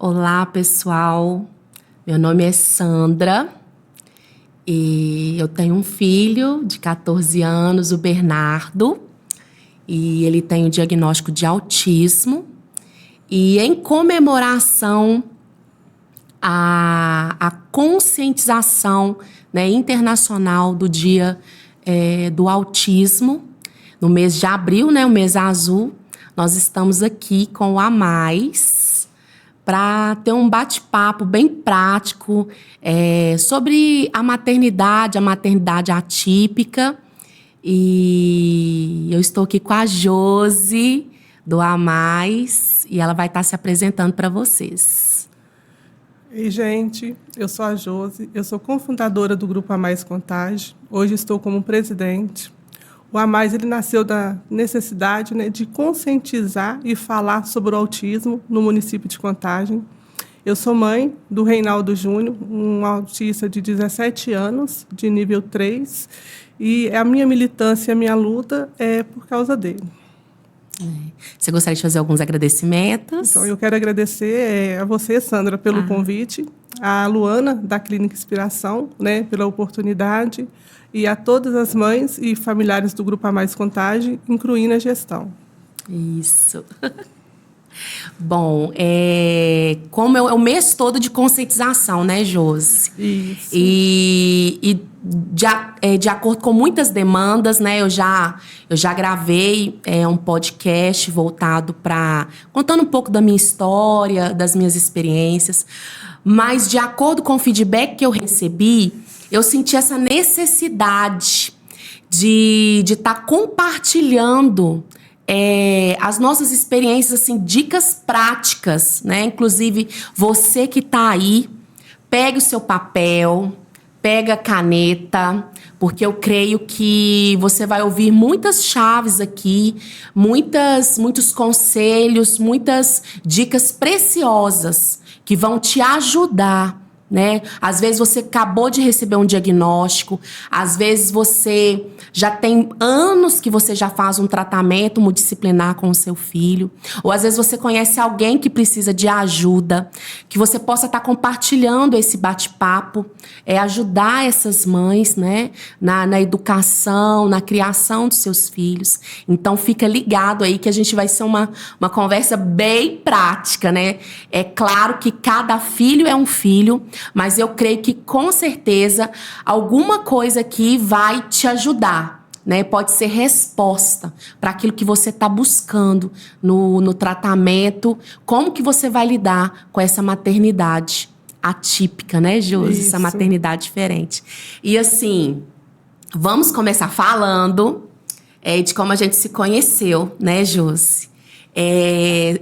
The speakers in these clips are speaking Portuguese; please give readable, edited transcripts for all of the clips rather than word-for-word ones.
Olá, pessoal. Meu nome é Sandra e eu tenho um filho de 14 anos, o Bernardo, e ele tem o diagnóstico de autismo. E em comemoração à conscientização, né, internacional do Dia do Autismo, no mês de abril, né, o mês azul, nós estamos aqui com o A Mais para ter um bate-papo bem prático sobre a maternidade atípica. E eu estou aqui com a Josi, do A Mais, e ela vai estar se apresentando para vocês. Ei, gente, eu sou a Josi, eu sou cofundadora do Grupo A Mais Contagem. Hoje estou como presidente. O A Mais, ele nasceu da necessidade, né, de conscientizar e falar sobre o autismo no município de Contagem. Eu sou mãe do Reinaldo Júnior, um autista de 17 anos, de nível 3, e a minha militância, a minha luta é por causa dele. Você gostaria de fazer alguns agradecimentos? Então, eu quero agradecer a você, Sandra, pelo convite, a Luana, da Clínica Inspiração, né, pela oportunidade, e a todas as mães e familiares do Grupo A Mais Contagem, incluindo a gestão. Isso. Bom, como é o mês todo de conscientização, né, Josi? Isso. E de acordo com muitas demandas, né, eu já gravei um podcast voltado para contando um pouco da minha história, das minhas experiências, mas de acordo com o feedback que eu recebi, eu senti essa necessidade de estar compartilhando as nossas experiências, assim, dicas práticas, né? Inclusive, você que está aí, pega o seu papel, pega a caneta, porque eu creio que você vai ouvir muitas chaves aqui, muitos conselhos, muitas dicas preciosas que vão te ajudar, né? Às vezes você acabou de receber um diagnóstico, às vezes você já tem anos que você já faz um tratamento multidisciplinar com o seu filho, ou às vezes você conhece alguém que precisa de ajuda, que você possa estar compartilhando esse bate-papo, ajudar essas mães, né, na educação, na criação dos seus filhos. Então fica ligado aí que a gente vai ser uma conversa bem prática, né? É claro que cada filho é um filho, mas eu creio que, com certeza, alguma coisa aqui vai te ajudar, né? Pode ser resposta para aquilo que você está buscando no tratamento. Como que você vai lidar com essa maternidade atípica, né, Josi? Essa maternidade diferente. E, assim, vamos começar falando de como a gente se conheceu, né, Josi?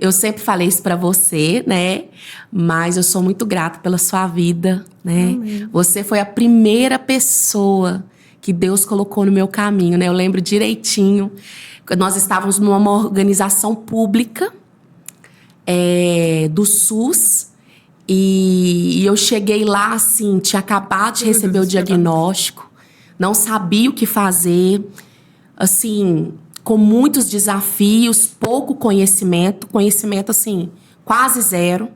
Eu sempre falei isso para você, né? Mas eu sou muito grata pela sua vida, né? Amém. Você foi a primeira pessoa que Deus colocou no meu caminho, né? Eu lembro direitinho. Nós estávamos numa organização pública do SUS e eu cheguei lá, assim, tinha acabado de receber o diagnóstico, não sabia o que fazer, assim, com muitos desafios, pouco conhecimento, assim, quase zero,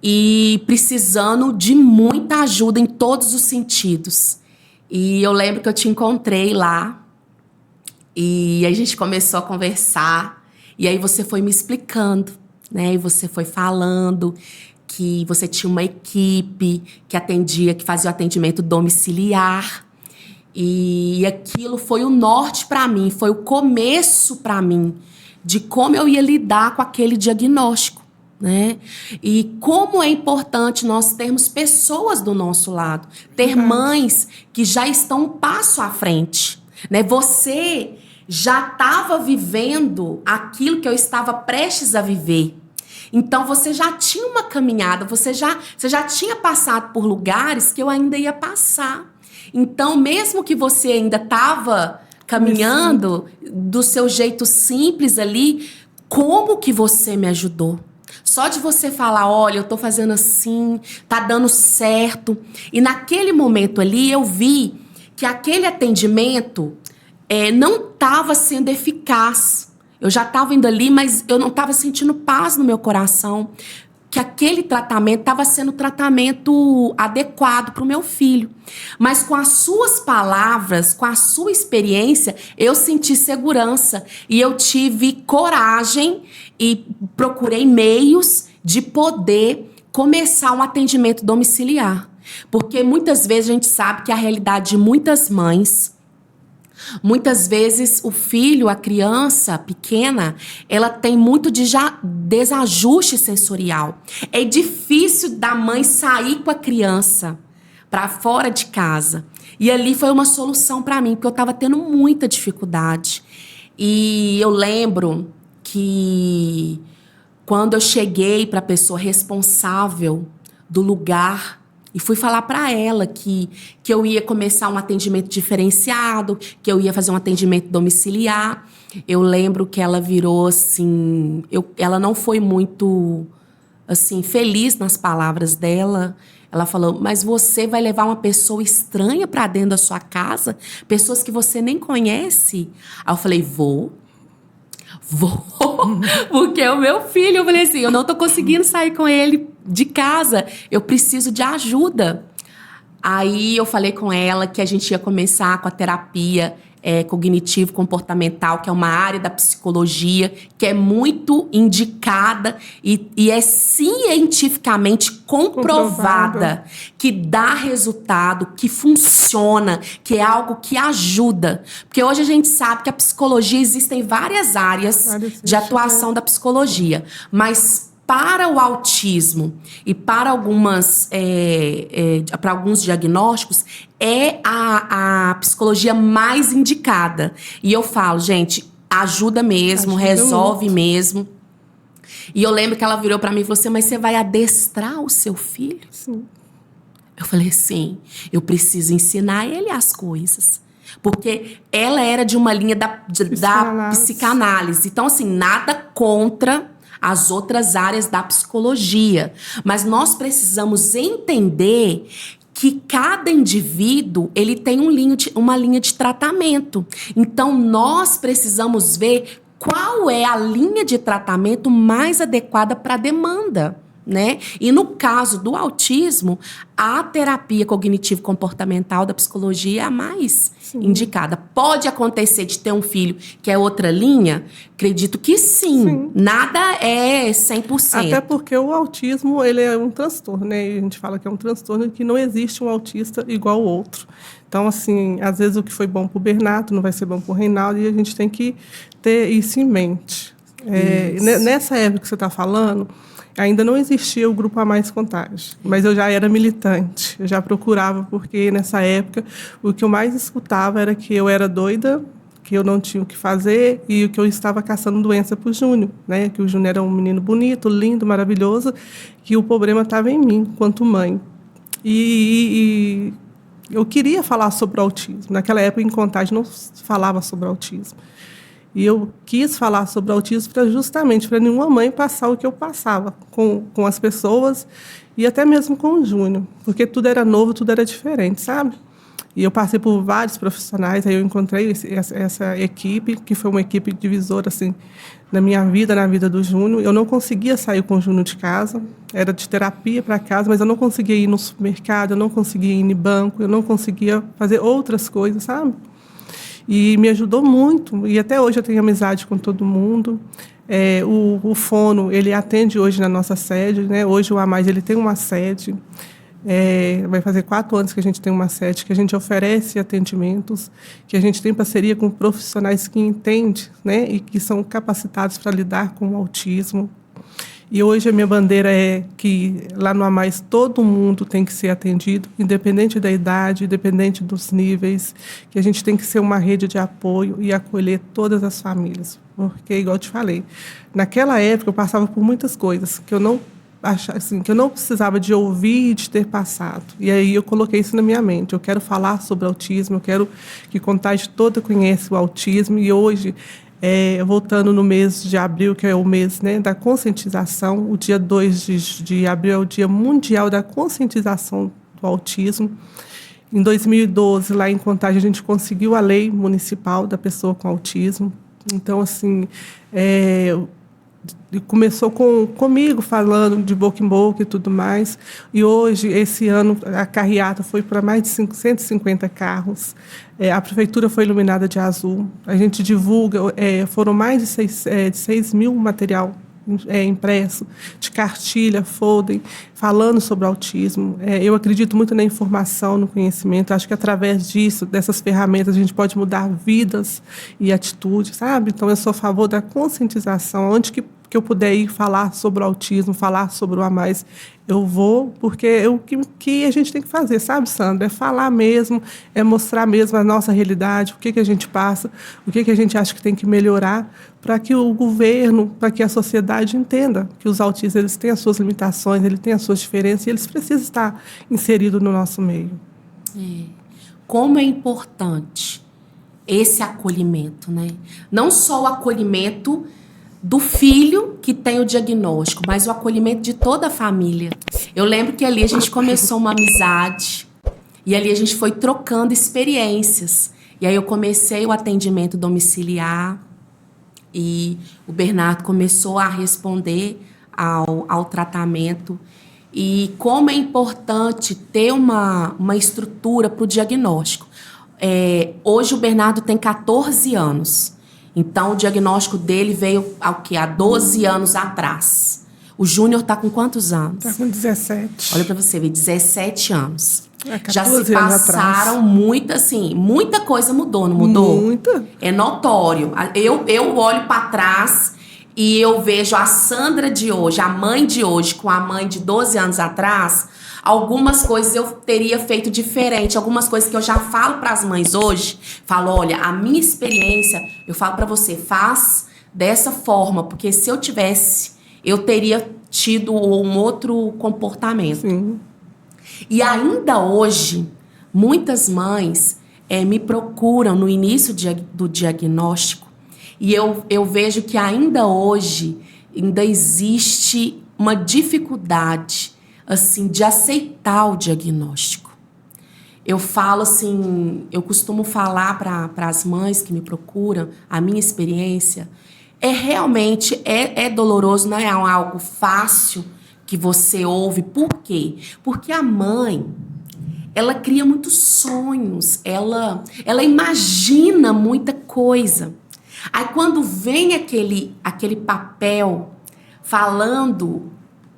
e precisando de muita ajuda em todos os sentidos. E eu lembro que eu te encontrei lá, e a gente começou a conversar, e aí você foi me explicando, né? E você foi falando que você tinha uma equipe que fazia o atendimento domiciliar. E aquilo foi o norte para mim, foi o começo para mim de como eu ia lidar com aquele diagnóstico, né? E como é importante nós termos pessoas do nosso lado, ter mães que já estão um passo à frente, né? Você já estava vivendo aquilo que eu estava prestes a viver. Então, você já tinha uma caminhada, você já tinha passado por lugares que eu ainda ia passar. Então, mesmo que você ainda estava caminhando do seu jeito simples ali, como que você me ajudou? Só de você falar, olha, eu tô fazendo assim, tá dando certo. E naquele momento ali, eu vi que aquele atendimento não estava sendo eficaz. Eu já estava indo ali, mas eu não estava sentindo paz no meu coração. que aquele tratamento estava sendo o tratamento adequado para o meu filho. Mas com as suas palavras, com a sua experiência, eu senti segurança e eu tive coragem e procurei meios de poder começar um atendimento domiciliar. Porque muitas vezes a gente sabe que a realidade de muitas mães, muitas vezes o filho, a criança pequena, ela tem muito de desajuste sensorial. É difícil da mãe sair com a criança para fora de casa. E ali foi uma solução para mim, porque eu estava tendo muita dificuldade. E eu lembro que quando eu cheguei para a pessoa responsável do lugar e fui falar para ela que eu ia começar um atendimento diferenciado, que eu ia fazer um atendimento domiciliar. Eu lembro que ela virou assim... ela não foi muito assim, feliz nas palavras dela. Ela falou, mas você vai levar uma pessoa estranha para dentro da sua casa? Pessoas que você nem conhece? Aí eu falei, vou, porque é o meu filho. Eu falei assim, eu não tô conseguindo sair com ele de casa, eu preciso de ajuda. Aí eu falei com ela que a gente ia começar com a terapia cognitivo-comportamental, que é uma área da psicologia que é muito indicada e é cientificamente comprovada que dá resultado, que funciona, que é algo que ajuda. Porque hoje a gente sabe que a psicologia existem várias áreas de atuação da psicologia, mas para o autismo e para para alguns diagnósticos, é a psicologia mais indicada. E eu falo, gente, ajuda mesmo, resolve mesmo. E eu lembro que ela virou para mim e falou assim, mas você vai adestrar o seu filho? Sim. Eu falei, sim, eu preciso ensinar ele as coisas. Porque ela era de uma linha da psicanálise. Então, assim, nada contra as outras áreas da psicologia. Mas nós precisamos entender que cada indivíduo ele tem uma linha de tratamento. Então, nós precisamos ver qual é a linha de tratamento mais adequada para a demanda, né? E no caso do autismo, a terapia cognitivo-comportamental da psicologia é a mais indicada. Pode acontecer de ter um filho que é outra linha? Acredito que sim. Nada é 100%. Até porque o autismo, ele é um transtorno, né? E a gente fala que é um transtorno que não existe um autista igual ao outro. Então, assim, às vezes o que foi bom para o Bernardo não vai ser bom para o Reinaldo e a gente tem que ter isso em mente. Nessa época que você está falando, ainda não existia o Grupo A Mais Contágio, mas eu já era militante, eu já procurava, porque nessa época o que eu mais escutava era que eu era doida, que eu não tinha o que fazer e que eu estava caçando doença para o Júnior, né? Que o Júnior era um menino bonito, lindo, maravilhoso, que o problema estava em mim, enquanto mãe. E eu queria falar sobre o autismo. Naquela época, em Contagem, não falava sobre autismo. E eu quis falar sobre autismo justamente para nenhuma mãe passar o que eu passava com as pessoas e até mesmo com o Júnior, porque tudo era novo, tudo era diferente, sabe? E eu passei por vários profissionais, aí eu encontrei essa equipe, que foi uma equipe divisora assim, na minha vida, na vida do Júnior. Eu não conseguia sair com o Júnior de casa, era de terapia para casa, mas eu não conseguia ir no supermercado, eu não conseguia ir no banco, eu não conseguia fazer outras coisas, sabe? E me ajudou muito, e até hoje eu tenho amizade com todo mundo. O Fono, ele atende hoje na nossa sede, né? Hoje o A Mais, ele tem uma sede, vai fazer 4 anos que a gente tem uma sede, que a gente oferece atendimentos, que a gente tem parceria com profissionais que entendem, né? E que são capacitados para lidar com o autismo. E hoje a minha bandeira é que lá no A Mais todo mundo tem que ser atendido, independente da idade, independente dos níveis, que a gente tem que ser uma rede de apoio e acolher todas as famílias. Porque, igual eu te falei, naquela época eu passava por muitas coisas que eu não achava, assim, que eu não precisava de ouvir e de ter passado. E aí eu coloquei isso na minha mente. Eu quero falar sobre autismo, eu quero que Contagem toda conheça o autismo. E hoje, voltando no mês de abril, que é o mês, né, da conscientização, o dia 2 de abril é o Dia Mundial da Conscientização do Autismo. Em 2012, lá em Contagem, a gente conseguiu a lei municipal da pessoa com autismo. Então, assim, começou comigo, falando de boca em boca e tudo mais. E hoje, esse ano, a carreata foi para mais de 150 carros. A prefeitura foi iluminada de azul. A gente divulga, foram mais de 6 mil material impresso, de cartilha, folder, falando sobre o autismo. Eu acredito muito na informação, no conhecimento. Acho que através disso, dessas ferramentas, a gente pode mudar vidas e atitudes, sabe? Então, eu sou a favor da conscientização. Onde que eu puder ir falar sobre o autismo, falar sobre o A Mais, eu vou, porque é o que a gente tem que fazer, sabe, Sandra? É falar mesmo, é mostrar mesmo a nossa realidade, o que a gente passa, o que a gente acha que tem que melhorar, para que o governo, para que a sociedade entenda que os autistas eles têm as suas limitações, eles têm as suas diferenças e eles precisam estar inseridos no nosso meio. Como é importante esse acolhimento, né? Não só o acolhimento do filho que tem o diagnóstico, mas o acolhimento de toda a família. Eu lembro que ali a gente começou uma amizade e ali a gente foi trocando experiências. E aí eu comecei o atendimento domiciliar e o Bernardo começou a responder ao tratamento. E como é importante ter uma estrutura para o diagnóstico. Hoje o Bernardo tem 14 anos. Então, o diagnóstico dele veio há 12 anos atrás. O Júnior está com quantos anos? Está com 17. Olha para você ver, 17 anos. 14 Já se passaram muita coisa mudou, não mudou? Muita. É notório. Eu olho para trás e eu vejo a Sandra de hoje, a mãe de hoje, com a mãe de 12 anos atrás. Algumas coisas eu teria feito diferente, algumas coisas que eu já falo para as mães hoje, falo, olha, a minha experiência, eu falo para você, faz dessa forma, porque se eu tivesse, eu teria tido um outro comportamento. Sim. E ainda hoje, muitas mães me procuram no início do diagnóstico e eu vejo que ainda hoje ainda existe uma dificuldade assim, de aceitar o diagnóstico. Eu falo assim, eu costumo falar para as mães que me procuram, a minha experiência, realmente doloroso, não é algo fácil que você ouve. Por quê? Porque a mãe, ela cria muitos sonhos, ela imagina muita coisa. Aí quando vem aquele papel falando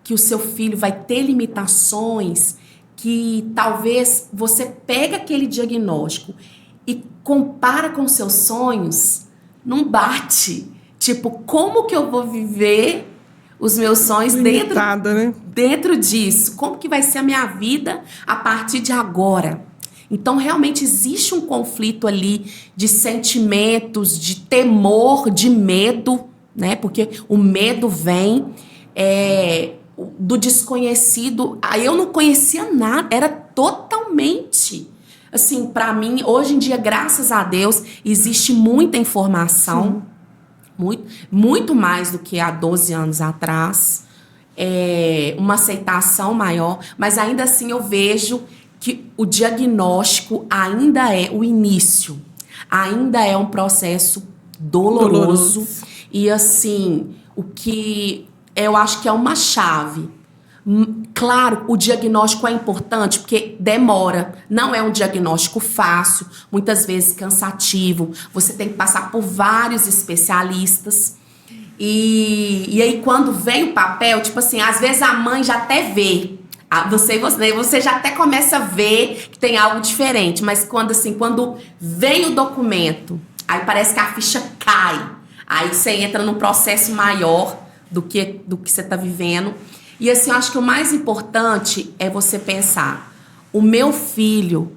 que o seu filho vai ter limitações, que talvez você pega aquele diagnóstico e compara com seus sonhos, não bate. Tipo, como que eu vou viver os meus sonhos dentro disso? Como que vai ser a minha vida a partir de agora? Então, realmente existe um conflito ali de sentimentos, de temor, de medo, né? Porque o medo vem do desconhecido. Aí eu não conhecia nada, era totalmente assim, para mim, hoje em dia, graças a Deus, existe muita informação, muito mais do que há 12 anos atrás, uma aceitação maior, mas ainda assim eu vejo que o diagnóstico ainda é o início, ainda é um processo doloroso. E assim, o que eu acho que é uma chave. Claro, o diagnóstico é importante porque demora, não é um diagnóstico fácil, muitas vezes cansativo, você tem que passar por vários especialistas e aí quando vem o papel, tipo assim, às vezes a mãe já até vê, você já até começa a ver que tem algo diferente, mas quando vem o documento, aí parece que a ficha cai, aí você entra num processo maior do que você está vivendo. E assim, eu acho que o mais importante é você pensar, o meu filho,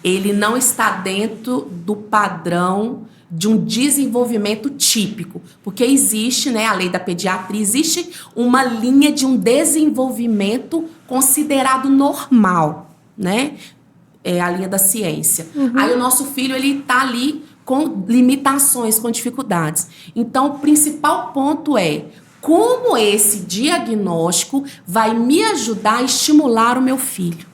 ele não está dentro do padrão de um desenvolvimento típico, porque existe, né, a lei da pediatria, existe uma linha de um desenvolvimento considerado normal, né? É a linha da ciência. Aí o nosso filho, ele está ali com limitações, com dificuldades. Então, o principal ponto é como esse diagnóstico vai me ajudar a estimular o meu filho.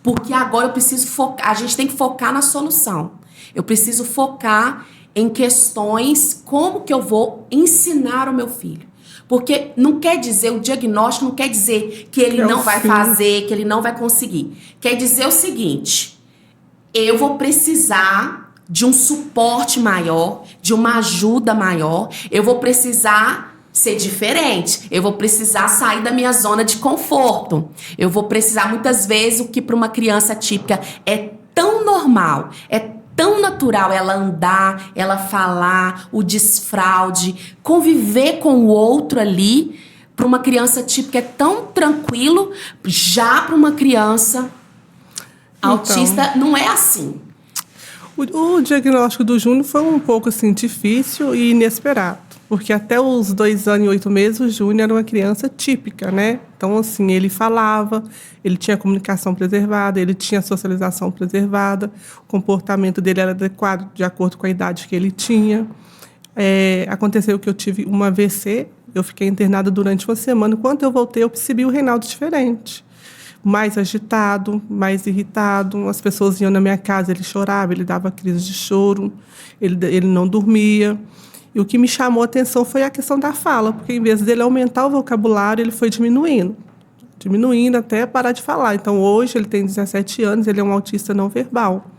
Porque agora eu preciso focar, a gente tem que focar na solução. Eu preciso focar em questões como que eu vou ensinar o meu filho. Porque não quer dizer, o diagnóstico não quer dizer que ele não vai fazer, que ele não vai conseguir. Quer dizer o seguinte: eu vou precisar de um suporte maior, de uma ajuda maior, eu vou precisar ser diferente, eu vou precisar sair da minha zona de conforto, eu vou precisar, muitas vezes, o que para uma criança típica é tão normal, é tão natural ela andar, ela falar, o desfraude, conviver com o outro ali, para uma criança típica é tão tranquilo, já para uma criança autista não é assim. O diagnóstico do Júnior foi um pouco assim, difícil e inesperado, porque até os 2 anos e 8 meses o Júnior era uma criança típica, né? Então, assim, ele falava, ele tinha comunicação preservada, ele tinha socialização preservada, o comportamento dele era adequado de acordo com a idade que ele tinha. Aconteceu que eu tive uma AVC, eu fiquei internada durante uma semana. Quando eu voltei, eu percebi o Reinaldo diferente. Mais agitado, mais irritado. As pessoas iam na minha casa, ele chorava, ele dava crise de choro, ele não dormia. E o que me chamou a atenção foi a questão da fala, porque em vez dele aumentar o vocabulário, ele foi diminuindo até parar de falar. Então, hoje, ele tem 17 anos, ele é um autista não verbal.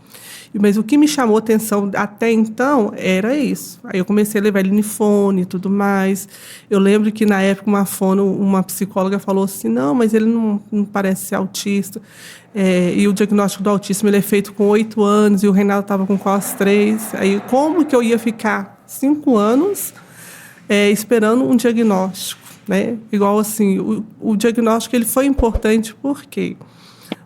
Mas o que me chamou a atenção até então era isso. Aí eu comecei a levar ele em fone e tudo mais. Eu lembro que, na época, uma psicóloga falou assim, não, mas ele não parece ser autista. E o diagnóstico do autismo ele é feito com 8 anos e o Reinaldo estava com quase 3. Aí, como que eu ia ficar 5 anos esperando um diagnóstico? Né? Igual assim, o diagnóstico ele foi importante por quê?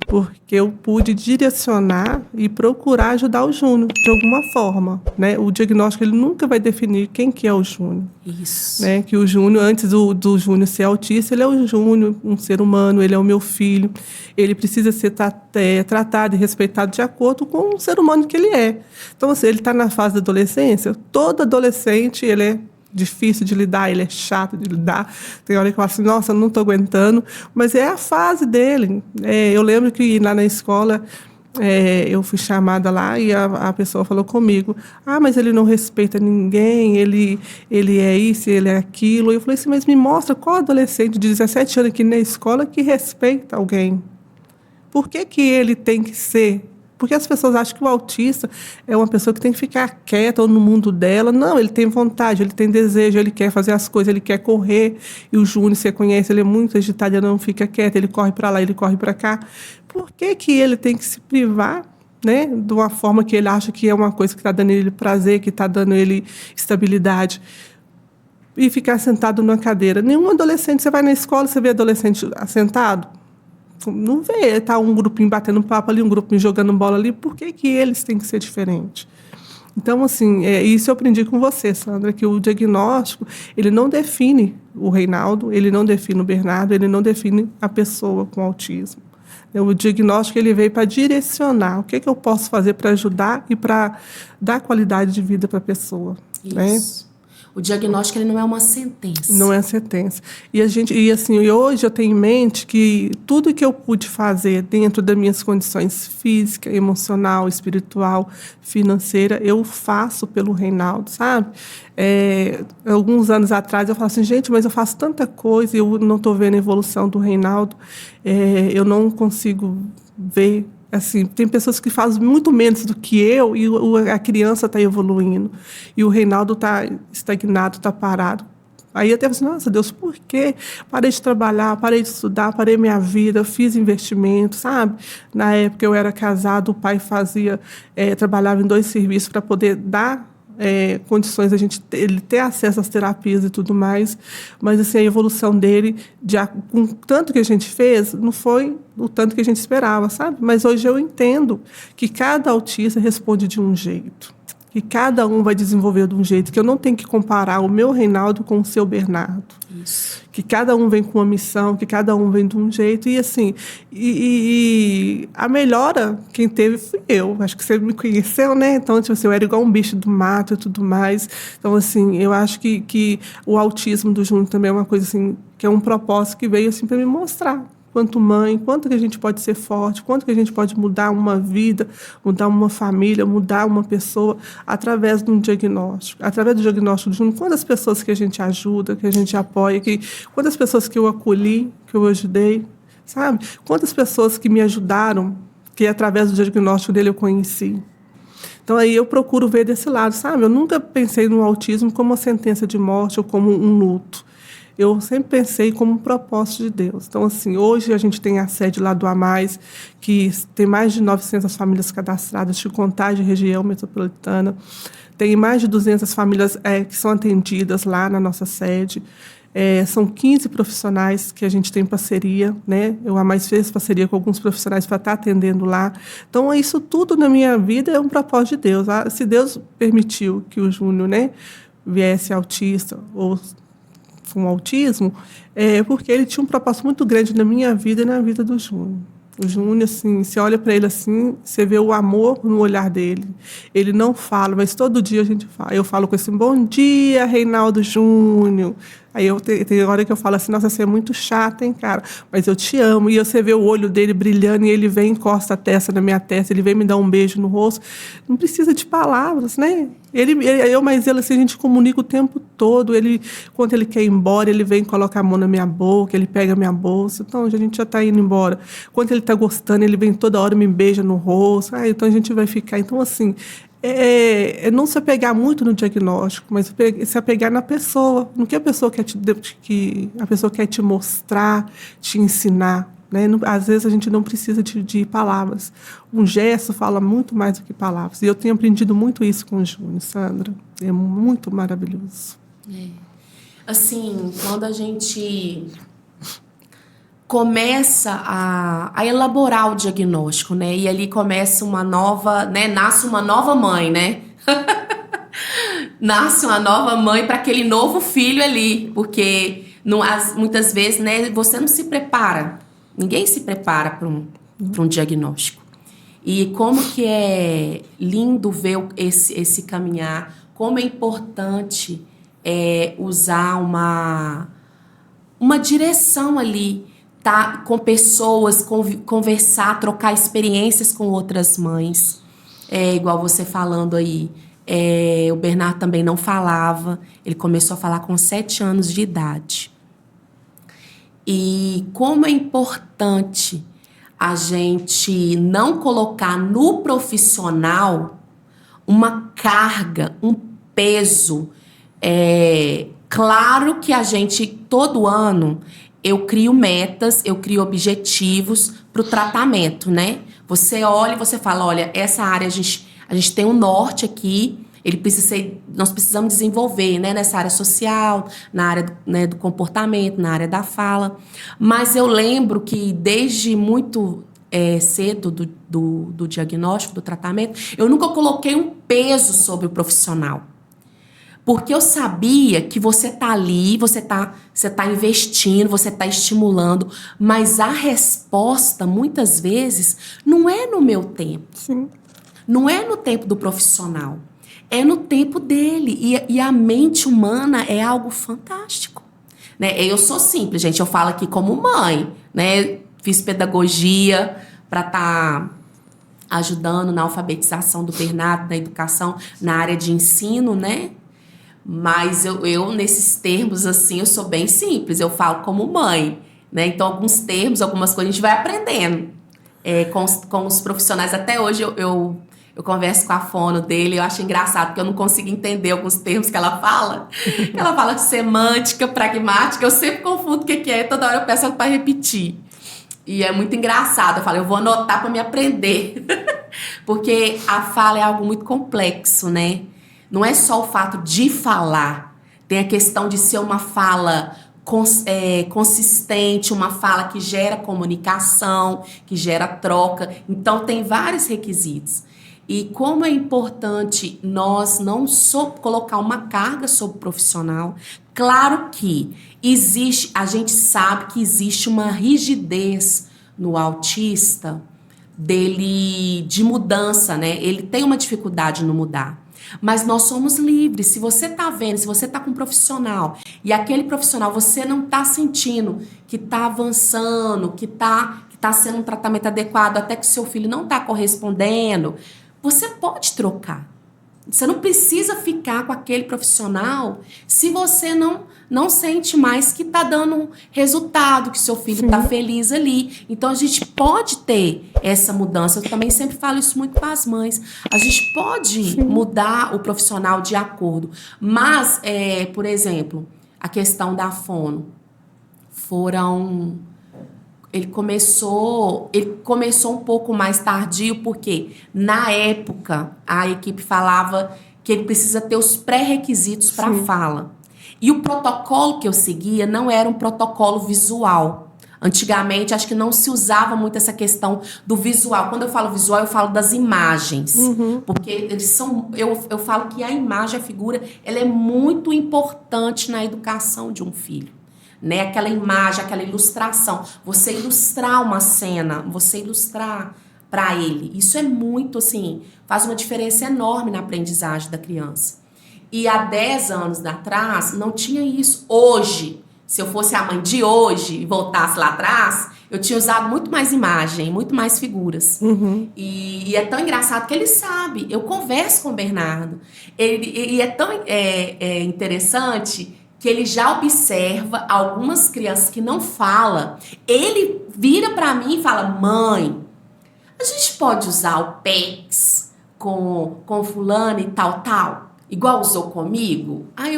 Porque eu pude direcionar e procurar ajudar o Júnior de alguma forma, né? O diagnóstico ele nunca vai definir quem que é o Júnior. Isso. Né? Que o Júnior, antes do Júnior ser autista, ele é o Júnior, um ser humano, ele é o meu filho. Ele precisa ser tratado e respeitado de acordo com o ser humano que ele é. Então, assim, ele está na fase da adolescência, todo adolescente ele é difícil de lidar, ele é chato de lidar. Tem hora que eu falo assim, nossa, não estou aguentando. Mas é a fase dele. Eu lembro que lá na escola, eu fui chamada lá e a pessoa falou comigo, mas ele não respeita ninguém, ele é isso, ele é aquilo. Eu falei assim, mas me mostra qual adolescente de 17 anos aqui na escola que respeita alguém. Por que ele tem que ser? Porque as pessoas acham que o autista é uma pessoa que tem que ficar quieta ou no mundo dela. Não, ele tem vontade, ele tem desejo, ele quer fazer as coisas, ele quer correr. E o Júnior, você conhece, ele é muito agitado, ele não fica quieto, ele corre para lá, ele corre para cá. Por que ele tem que se privar, né, de uma forma que ele acha que é uma coisa que está dando ele prazer, que está dando ele estabilidade? E ficar sentado numa cadeira. Nenhum adolescente, você vai na escola, você vê adolescente sentado? Não vê, está um grupinho batendo papo ali, um grupinho jogando bola ali, por que eles têm que ser diferentes? Então, assim, isso eu aprendi com você, Sandra, que o diagnóstico, ele não define o Reinaldo, ele não define o Bernardo, ele não define a pessoa com autismo. O diagnóstico ele veio para direcionar o que eu posso fazer para ajudar e para dar qualidade de vida para a pessoa. Isso. Né? O diagnóstico ele não é uma sentença. Não é sentença. E hoje eu tenho em mente que tudo que eu pude fazer dentro das minhas condições física, emocional, espiritual, financeira, eu faço pelo Reinaldo, sabe? Alguns anos atrás eu falo assim, gente, mas eu faço tanta coisa e eu não estou vendo a evolução do Reinaldo, eu não consigo ver. Assim, tem pessoas que fazem muito menos do que eu e a criança está evoluindo. E o Reinaldo está estagnado, está parado. Aí até assim, nossa, Deus, por quê? Parei de trabalhar, parei de estudar, parei minha vida, fiz investimento, sabe? Na época eu era casado, o pai trabalhava em 2 serviços para poder dar condições ele ter acesso às terapias e tudo mais, mas assim, a evolução dele, com o tanto que a gente fez, não foi o tanto que a gente esperava, sabe? Mas hoje eu entendo que cada autista responde de um jeito, que cada um vai desenvolver de um jeito, que eu não tenho que comparar o meu Reinaldo com o seu Bernardo. Isso. Que cada um vem com uma missão, que cada um vem de um jeito, e assim, a melhora quem teve fui eu. Acho que você me conheceu, né? Então, tipo assim, eu era igual um bicho do mato e tudo mais. Então, assim, eu acho que o autismo do Júnior também é uma coisa assim, que é um propósito que veio assim para me mostrar quanto mãe, quanto que a gente pode ser forte, quanto que a gente pode mudar uma vida, mudar uma família, mudar uma pessoa através de um diagnóstico. Através do diagnóstico de quantas pessoas que a gente ajuda, que a gente apoia, quantas pessoas que eu acolhi, que eu ajudei, sabe? Quantas pessoas que me ajudaram, que através do diagnóstico dele eu conheci. Então, aí eu procuro ver desse lado, sabe? Eu nunca pensei no autismo como uma sentença de morte ou como um luto. Eu sempre pensei como um propósito de Deus. Então, assim, hoje a gente tem a sede lá do AMAIS, que tem mais de 900 famílias cadastradas de Contagem, região metropolitana. Tem mais de 200 famílias que são atendidas lá na nossa sede. São 15 profissionais que a gente tem parceria, né? Eu a mais fez parceria com alguns profissionais para estar atendendo lá. Então, isso tudo na minha vida é um propósito de Deus. Se Deus permitiu que o Júnior, né, viesse autista ou com autismo, porque ele tinha um propósito muito grande na minha vida e na vida do Júnior. O Júnior, assim, você olha para ele assim, você vê o amor no olhar dele. Ele não fala, mas todo dia a gente fala. Eu falo com esse bom dia, Reinaldo Júnior. Aí tem hora que eu falo assim, nossa, você é muito chata, hein, cara? Mas eu te amo. E você vê o olho dele brilhando e ele vem, encosta a testa na minha testa, ele vem me dar um beijo no rosto. Não precisa de palavras, né? Mas ele, assim, a gente comunica o tempo todo. Quando ele quer ir embora, ele vem e coloca a mão na minha boca, ele pega a minha bolsa. Então, a gente já está indo embora. Quando ele está gostando, ele vem toda hora, me beija no rosto. Então, a gente vai ficar. Então, assim, não se apegar muito no diagnóstico, mas se apegar na pessoa, no que a pessoa quer te mostrar, te ensinar. Né? Às vezes a gente não precisa de palavras. Um gesto fala muito mais do que palavras. E eu tenho aprendido muito isso com o Júnior, Sandra. É muito maravilhoso. Assim, quando a gente começa a elaborar o diagnóstico, né? E ali começa uma nova, né? Nasce uma nova mãe, né? Nasce uma nova mãe para aquele novo filho ali, porque muitas vezes, né? Você não se prepara. Ninguém se prepara para um diagnóstico. E como que é lindo ver esse caminhar, como é importante usar uma direção ali, tá com pessoas, conversar, trocar experiências com outras mães. Igual você falando aí, o Bernardo também não falava, ele começou a falar com 7 anos de idade. E como é importante a gente não colocar no profissional uma carga, um peso. Claro que a gente, todo ano, eu crio metas, eu crio objetivos para o tratamento, né? Você olha e você fala, olha, essa área a gente tem um norte aqui, nós precisamos desenvolver, né, nessa área social, na área, né, do comportamento, na área da fala. Mas eu lembro que desde muito cedo do diagnóstico, do tratamento, eu nunca coloquei um peso sobre o profissional. Porque eu sabia que você está ali, você tá investindo, você está estimulando, mas a resposta, muitas vezes, não é no meu tempo. Sim. Não é no tempo do profissional. É no tempo dele. E a mente humana é algo fantástico. Né? Eu sou simples, gente. Eu falo aqui como mãe. Né? Fiz pedagogia para estar ajudando na alfabetização do Bernardo, na educação, na área de ensino, né? Mas eu, nesses termos, assim, eu sou bem simples. Eu falo como mãe. Né? Então, alguns termos, algumas coisas, a gente vai aprendendo. Com os profissionais. Até hoje, eu converso com a fono dele, eu acho engraçado, porque eu não consigo entender alguns termos que ela fala. Ela fala de semântica, pragmática, eu sempre confundo o que é, toda hora eu peço ela para repetir. E é muito engraçado, eu falo, eu vou anotar para me aprender. Porque a fala é algo muito complexo, né? Não é só o fato de falar, tem a questão de ser uma fala consistente, uma fala que gera comunicação, que gera troca. Então, tem vários requisitos. E como é importante nós não só colocar uma carga sobre o profissional. Claro que a gente sabe que existe uma rigidez no autista de mudança, né? Ele tem uma dificuldade no mudar. Mas nós somos livres. Se você está vendo, se você está com um profissional e aquele profissional você não está sentindo que está avançando, que tá sendo um tratamento adequado, até que seu filho não está correspondendo, você pode trocar. Você não precisa ficar com aquele profissional se você não sente mais que está dando resultado, que seu filho está feliz ali. Então, a gente pode ter essa mudança. Eu também sempre falo isso muito para as mães. A gente pode mudar o profissional de acordo. Mas, por exemplo, a questão da fono. Ele começou um pouco mais tardio, porque na época a equipe falava que ele precisa ter os pré-requisitos para a fala. E o protocolo que eu seguia não era um protocolo visual. Antigamente, acho que não se usava muito essa questão do visual. Quando eu falo visual, eu falo das imagens. Porque eles são. Eu falo que a imagem, a figura, ela é muito importante na educação de um filho. Né? Aquela imagem, aquela ilustração. Você ilustrar uma cena, você ilustrar para ele. Isso é muito, assim, faz uma diferença enorme na aprendizagem da criança. E há 10 anos atrás, não tinha isso. Hoje, se eu fosse a mãe de hoje e voltasse lá atrás, eu tinha usado muito mais imagem, muito mais figuras. E é tão engraçado que ele sabe. Eu converso com o Bernardo. E é tão interessante que ele já observa algumas crianças que não falam. Ele vira para mim e fala: mãe, a gente pode usar o PEX com fulano e tal, igual usou comigo? Aí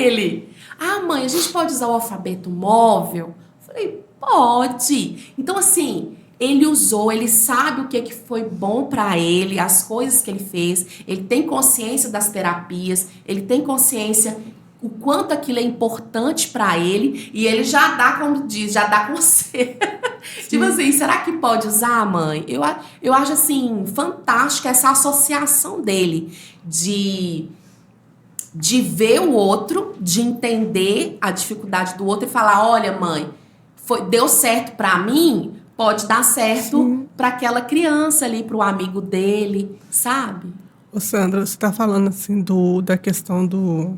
ele: mãe, a gente pode usar o alfabeto móvel? Falei: pode. Então, assim, ele usou, ele sabe o que foi bom para ele, as coisas que ele fez, ele tem consciência das terapias, ele tem consciência o quanto aquilo é importante para ele, e ele já dá, como diz, já dá conselho. Tipo assim, será que pode usar, mãe? Eu acho, assim, fantástica essa associação dele de ver o outro, de entender a dificuldade do outro e falar: olha, mãe, deu certo para mim, pode dar certo para aquela criança ali, para o amigo dele, sabe? Ô Sandra, você está falando assim da questão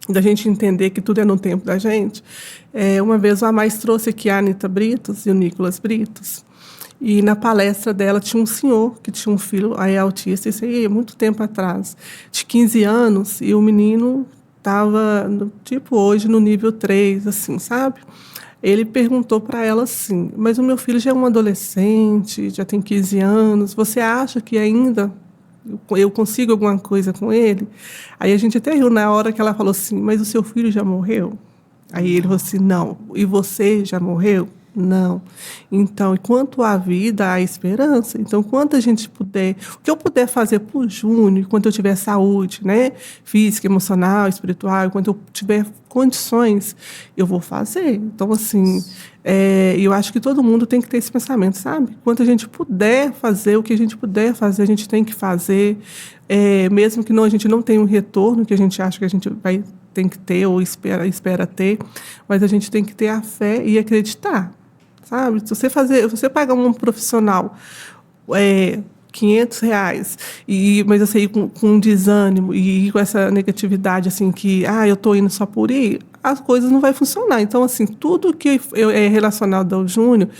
da gente entender que tudo é no tempo da gente. Uma vez a mais trouxe aqui a Anita Britos e o Nicolas Britos, e na palestra dela tinha um senhor que tinha um filho aí autista, isso aí muito tempo atrás, de 15 anos, e o menino estava, tipo hoje, no nível 3, assim, sabe? Ele perguntou para ela assim: mas o meu filho já é um adolescente, já tem 15 anos, você acha que ainda eu consigo alguma coisa com ele? Aí a gente até riu na hora que ela falou assim: mas o seu filho já morreu? Aí ele falou assim: não. E você já morreu? Não. Então, enquanto há vida, há esperança. Então, quanto a gente puder, o que eu puder fazer por Júnior, enquanto eu tiver saúde, né, física, emocional, espiritual, enquanto eu tiver condições, eu vou fazer. Então, assim, eu acho que todo mundo tem que ter esse pensamento, sabe? Enquanto a gente puder fazer, o que a gente puder fazer, a gente tem que fazer, mesmo que a gente não tenha um retorno que a gente acha que a gente tem que ter ou espera ter, mas a gente tem que ter a fé e acreditar, sabe? Se você pagar um profissional R$500, mas assim, com desânimo e com essa negatividade, assim, que eu estou indo só por ir, as coisas não vão funcionar. Então, assim, tudo que é relacionado ao Júnior,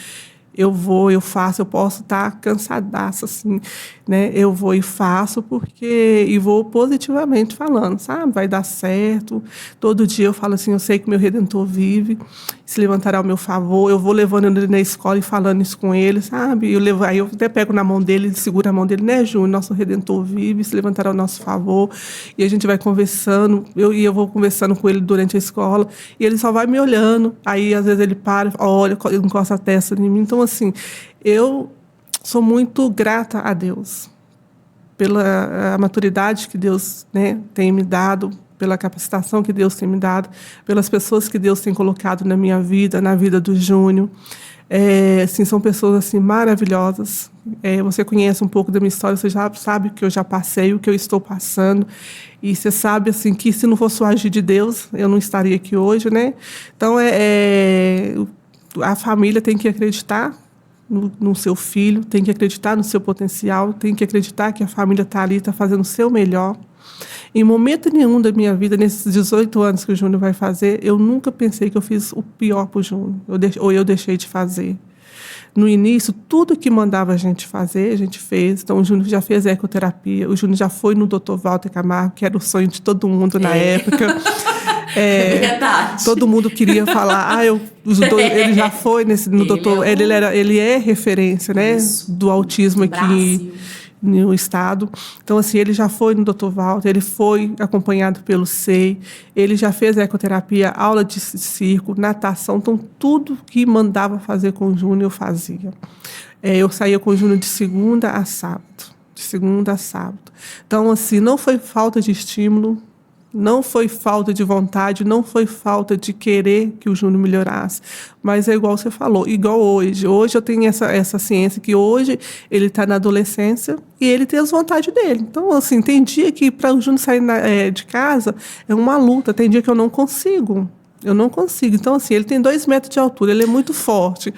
eu faço, eu posso estar cansadaça, assim, né? Eu vou e faço e vou positivamente falando, sabe? Vai dar certo. Todo dia eu falo assim: eu sei que meu Redentor vive, se levantará ao meu favor. Eu vou levando ele na escola e falando isso com ele, sabe? Aí eu até pego na mão dele, seguro a mão dele: né, Júnior? Nosso Redentor vive, se levantará ao nosso favor. E a gente vai conversando, eu vou conversando com ele durante a escola, e ele só vai me olhando. Aí, às vezes, ele para, olha, encosta a testa em mim. Então, assim, eu sou muito grata a Deus pela maturidade que Deus, né, tem me dado, pela capacitação que Deus tem me dado, pelas pessoas que Deus tem colocado na minha vida, na vida do Júnior. Assim, são pessoas assim, maravilhosas. Você conhece um pouco da minha história, você já sabe o que eu já passei, o que eu estou passando. E você sabe assim, que se não fosse o agir de Deus, eu não estaria aqui hoje, né? Então, a família tem que acreditar, no seu filho, tem que acreditar no seu potencial, tem que acreditar que a família está ali, está fazendo o seu melhor. Em momento nenhum da minha vida, nesses 18 anos que o Júnior vai fazer, eu nunca pensei que eu fiz o pior para o Júnior, ou eu deixei de fazer. No início, tudo que mandava a gente fazer, a gente fez. Então, o Júnior já fez ecoterapia, o Júnior já foi no Dr. Walter Camargo, que era o sonho de todo mundo na época. Verdade. Todo mundo queria falar, ele já foi no doutor, ele é referência, né, do autismo aqui no estado. Então, assim, ele já foi no Dr. Walter, ele foi acompanhado pelo SEI, ele já fez ecoterapia, aula de circo, natação, então tudo que mandava fazer com o Júnior eu fazia. Eu saía com o Júnior de segunda a sábado. Então, assim, não foi falta de estímulo, não foi falta de vontade, não foi falta de querer que o Júnior melhorasse. Mas é igual você falou, igual hoje. Hoje eu tenho essa ciência que hoje ele está na adolescência e ele tem as vontades dele. Então, assim, tem dia que para o Júnior sair de casa é uma luta, tem dia que eu não consigo. Então, assim, ele tem 2 metros de altura, ele é muito forte.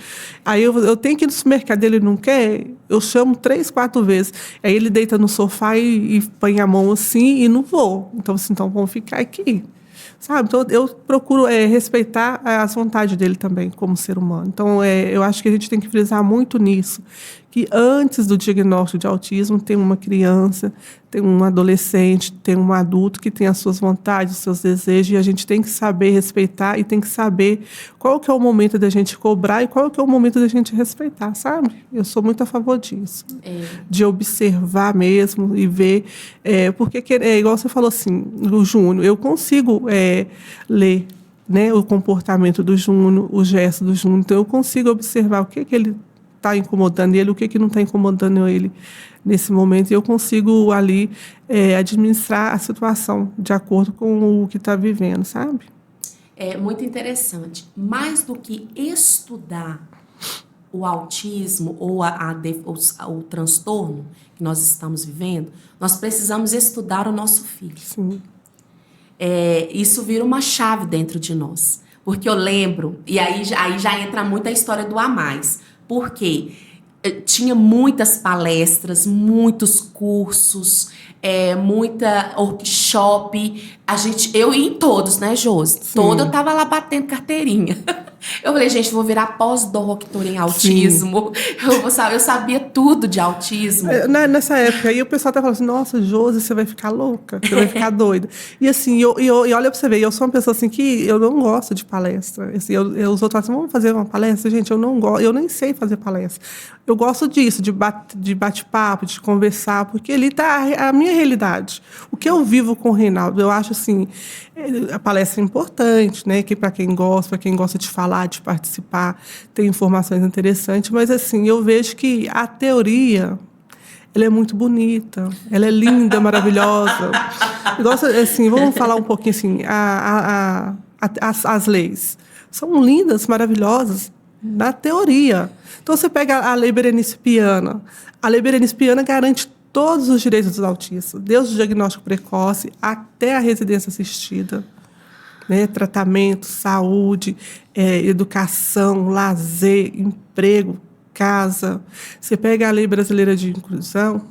Aí eu tenho que ir no supermercado, ele não quer, eu chamo 3, 4 vezes. Aí ele deita no sofá e põe a mão assim e não vou. Então, assim, vamos ficar aqui. Sabe? Então, eu procuro respeitar as vontades dele também, como ser humano. Então, eu acho que a gente tem que frisar muito nisso, que antes do diagnóstico de autismo, tem uma criança, tem um adolescente, tem um adulto que tem as suas vontades, os seus desejos, e a gente tem que saber respeitar e tem que saber qual que é o momento da gente cobrar e qual que é o momento da gente respeitar, sabe? Eu sou muito a favor disso. De observar mesmo e ver, porque igual você falou assim, o Júnior, eu consigo ler, né, o comportamento do Júnior, o gesto do Júnior, então eu consigo observar o que ele está incomodando ele, o que não está incomodando ele nesse momento, e eu consigo ali administrar a situação de acordo com o que está vivendo, sabe? É muito interessante. Mais do que estudar o autismo ou o transtorno que nós estamos vivendo, nós precisamos estudar o nosso filho. Sim. Isso vira uma chave dentro de nós. Porque eu lembro, e aí já entra muito a história do A Mais. Porque tinha muitas palestras, muitos cursos, muita workshop. Eu ia em todos, né, Josi? Todo eu tava lá batendo carteirinha. Eu falei, gente, vou virar pós-doutora em autismo. Eu sabia tudo de autismo. Nessa época aí, o pessoal até falou assim, nossa, Josi, você vai ficar louca, você vai ficar doida. E assim, e olha pra você ver, eu sou uma pessoa assim que eu não gosto de palestra. Assim, os outros falam assim, vamos fazer uma palestra? Gente, eu não gosto, eu nem sei fazer palestra. Eu gosto disso, de bate-papo, de conversar, porque ali está a minha realidade. O que eu vivo com o Reinaldo, eu acho assim, a palestra é importante, né? Que para quem gosta de falar, de participar, tem informações interessantes, mas assim, eu vejo que a teoria, ela é muito bonita, ela é linda, maravilhosa. Assim, vamos falar um pouquinho assim, as leis são lindas, maravilhosas, na teoria. Então, você pega a Lei Berenice Piana. A Lei Berenice Piana garante todos os direitos dos autistas, desde o diagnóstico precoce até a residência assistida, né? Tratamento, saúde, educação, lazer, emprego, casa. Você pega a Lei Brasileira de Inclusão,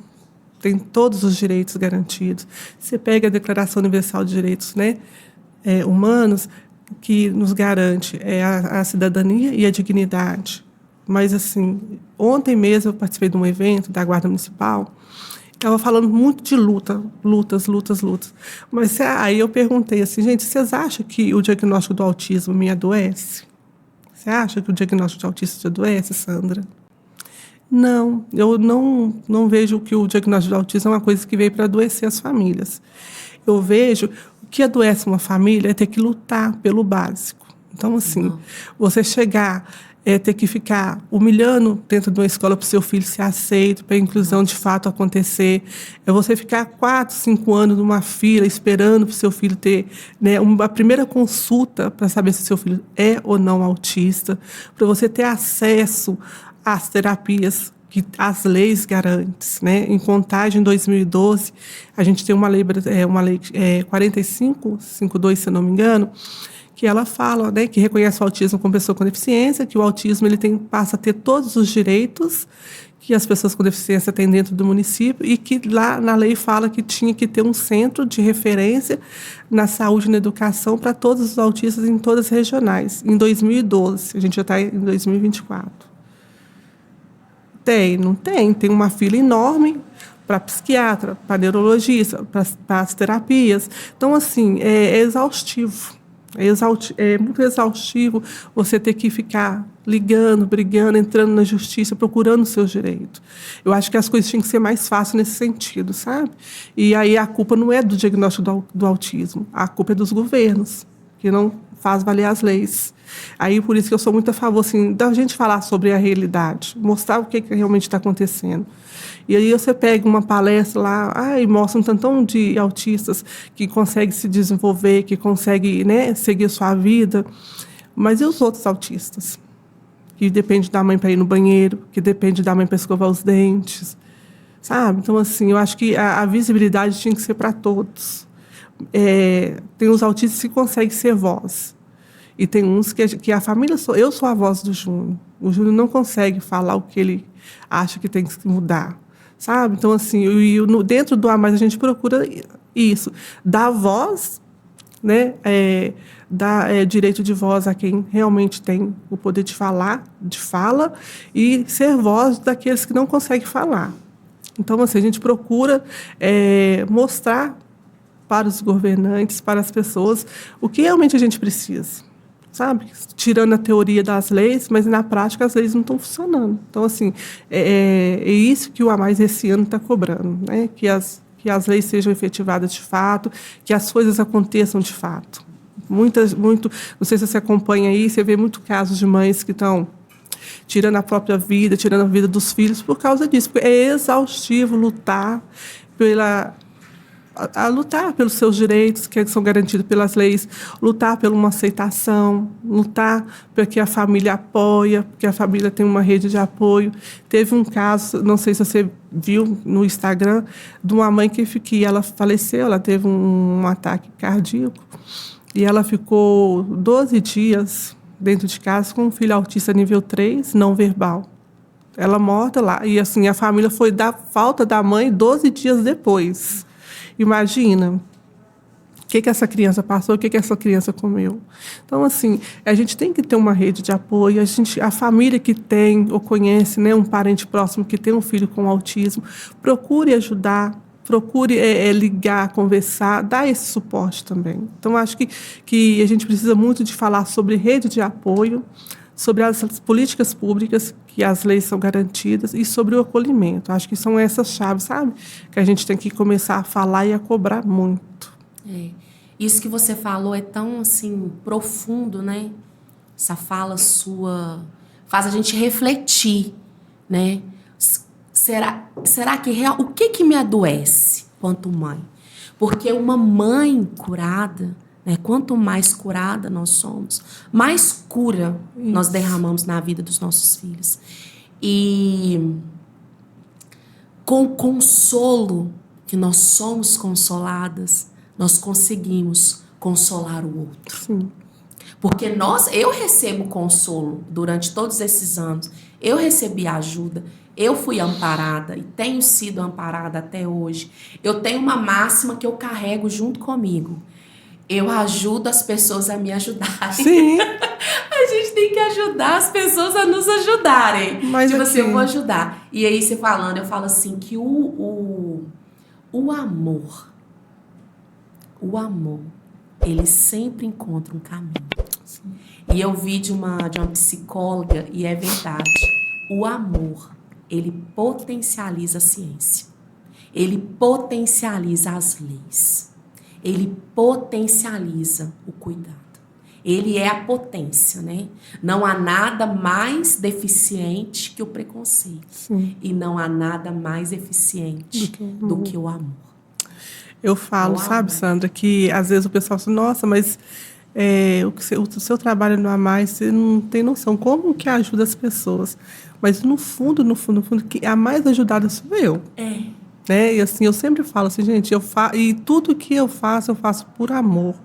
tem todos os direitos garantidos. Você pega a Declaração Universal de Direitos, né, Humanos, que nos garante a cidadania e a dignidade. Mas, assim, ontem mesmo eu participei de um evento da Guarda Municipal, estava falando muito de lutas. Mas aí eu perguntei assim, gente, vocês acham que o diagnóstico do autismo me adoece? Você acha que o diagnóstico de autismo te adoece, Sandra? Não, eu não vejo que o diagnóstico de autismo é uma coisa que veio para adoecer as famílias. Eu vejo o que adoece uma família é ter que lutar pelo básico. Então, assim, você chegar, ter que ficar humilhando dentro de uma escola para o seu filho ser aceito, para a inclusão de fato acontecer. É você ficar 4, 5 anos numa fila esperando para o seu filho ter, né, a primeira consulta para saber se o seu filho é ou não autista, para você ter acesso às terapias que as leis garantem, né? Em Contagem, em 2012, a gente tem uma lei 4552, se eu não me engano, que ela fala, né, que reconhece o autismo como pessoa com deficiência, que o autismo ele passa a ter todos os direitos que as pessoas com deficiência têm dentro do município e que lá na lei fala que tinha que ter um centro de referência na saúde e na educação para todos os autistas em todas as regionais, em 2012. A gente já está em 2024. Não tem. Tem uma fila enorme para psiquiatra, para neurologista, para as terapias. Então, assim, é exaustivo. É muito exaustivo você ter que ficar ligando, brigando, entrando na justiça, procurando os seus direitos. Eu acho que as coisas tinham que ser mais fáceis nesse sentido, sabe? E aí a culpa não é do diagnóstico do autismo, a culpa é dos governos, que não faz valer as leis. Aí, por isso que eu sou muito a favor, assim, da gente falar sobre a realidade, mostrar o que realmente está acontecendo. E aí você pega uma palestra lá, e mostra um tantão de autistas que conseguem se desenvolver, que conseguem, né, seguir sua vida. Mas e os outros autistas? Que depende da mãe para ir no banheiro, que depende da mãe para escovar os dentes, sabe? Então, assim, eu acho que a visibilidade tinha que ser para todos. Tem os autistas que conseguem ser voz. E tem uns que a família... Eu sou a voz do Júnior. O Júnior não consegue falar o que ele acha que tem que mudar, sabe? Então, assim, dentro do A Mais, a gente procura isso. Dar voz, né? Dar direito de voz a quem realmente tem o poder de fala, e ser voz daqueles que não conseguem falar. Então, assim, a gente procura mostrar para os governantes, para as pessoas, o que realmente a gente precisa, sabe? Tirando a teoria das leis, mas na prática as leis não estão funcionando. Então, assim, é isso que o A Mais esse ano está cobrando, né? Que as leis sejam efetivadas de fato, que as coisas aconteçam de fato. Não sei se você acompanha aí, você vê muito casos de mães que estão tirando a própria vida, tirando a vida dos filhos por causa disso, porque é exaustivo lutar lutar pelos seus direitos, que são garantidos pelas leis, lutar por uma aceitação, lutar para que a família apoie, que a família tenha uma rede de apoio. Teve um caso, não sei se você viu no Instagram, de uma mãe que ela faleceu, ela teve um ataque cardíaco, e ela ficou 12 dias dentro de casa com um filho autista nível 3, não verbal. Ela morta lá. E assim, a família foi dar falta da mãe 12 dias depois. Imagina o que essa criança passou, o que essa criança comeu. Então, assim, a gente tem que ter uma rede de apoio. A família que tem ou conhece, né, um parente próximo que tem um filho com autismo, procure ajudar, procure ligar, conversar, dar esse suporte também. Então, acho que a gente precisa muito de falar sobre rede de apoio, sobre as políticas públicas, que as leis são garantidas, e sobre o acolhimento. Acho que são essas chaves, sabe? Que a gente tem que começar a falar e a cobrar muito. Isso que você falou é tão, assim, profundo, né? Essa fala sua faz a gente refletir, né? Será que o que me adoece quanto mãe? Porque uma mãe curada, né, quanto mais curada nós somos, mais cura nós derramamos na vida dos nossos filhos. E com o consolo que nós somos consoladas, nós conseguimos consolar o outro. Sim. Porque eu recebo consolo durante todos esses anos. Eu recebi ajuda. Eu fui amparada e tenho sido amparada até hoje. Eu tenho uma máxima que eu carrego junto comigo. Eu ajudo as pessoas a me ajudarem. Sim. A gente tem que ajudar as pessoas a nos ajudarem. Mas tipo assim, aqui... eu vou ajudar. E aí, você falando, eu falo assim, que o amor, ele sempre encontra um caminho. Sim. E eu vi de uma psicóloga, e é verdade, o amor, ele potencializa a ciência. Ele potencializa as leis. Ele potencializa o cuidado. Ele é a potência, né? Não há nada mais deficiente que o preconceito. Sim. E não há nada mais eficiente do que o amor. Eu falo, sabe, Sandra, que às vezes o pessoal fala, nossa, mas o seu trabalho no A Mais, você não tem noção como que ajuda as pessoas. Mas no fundo, que a mais ajudada sou eu. Né? E assim, eu sempre falo assim, gente, e tudo que eu faço por amor.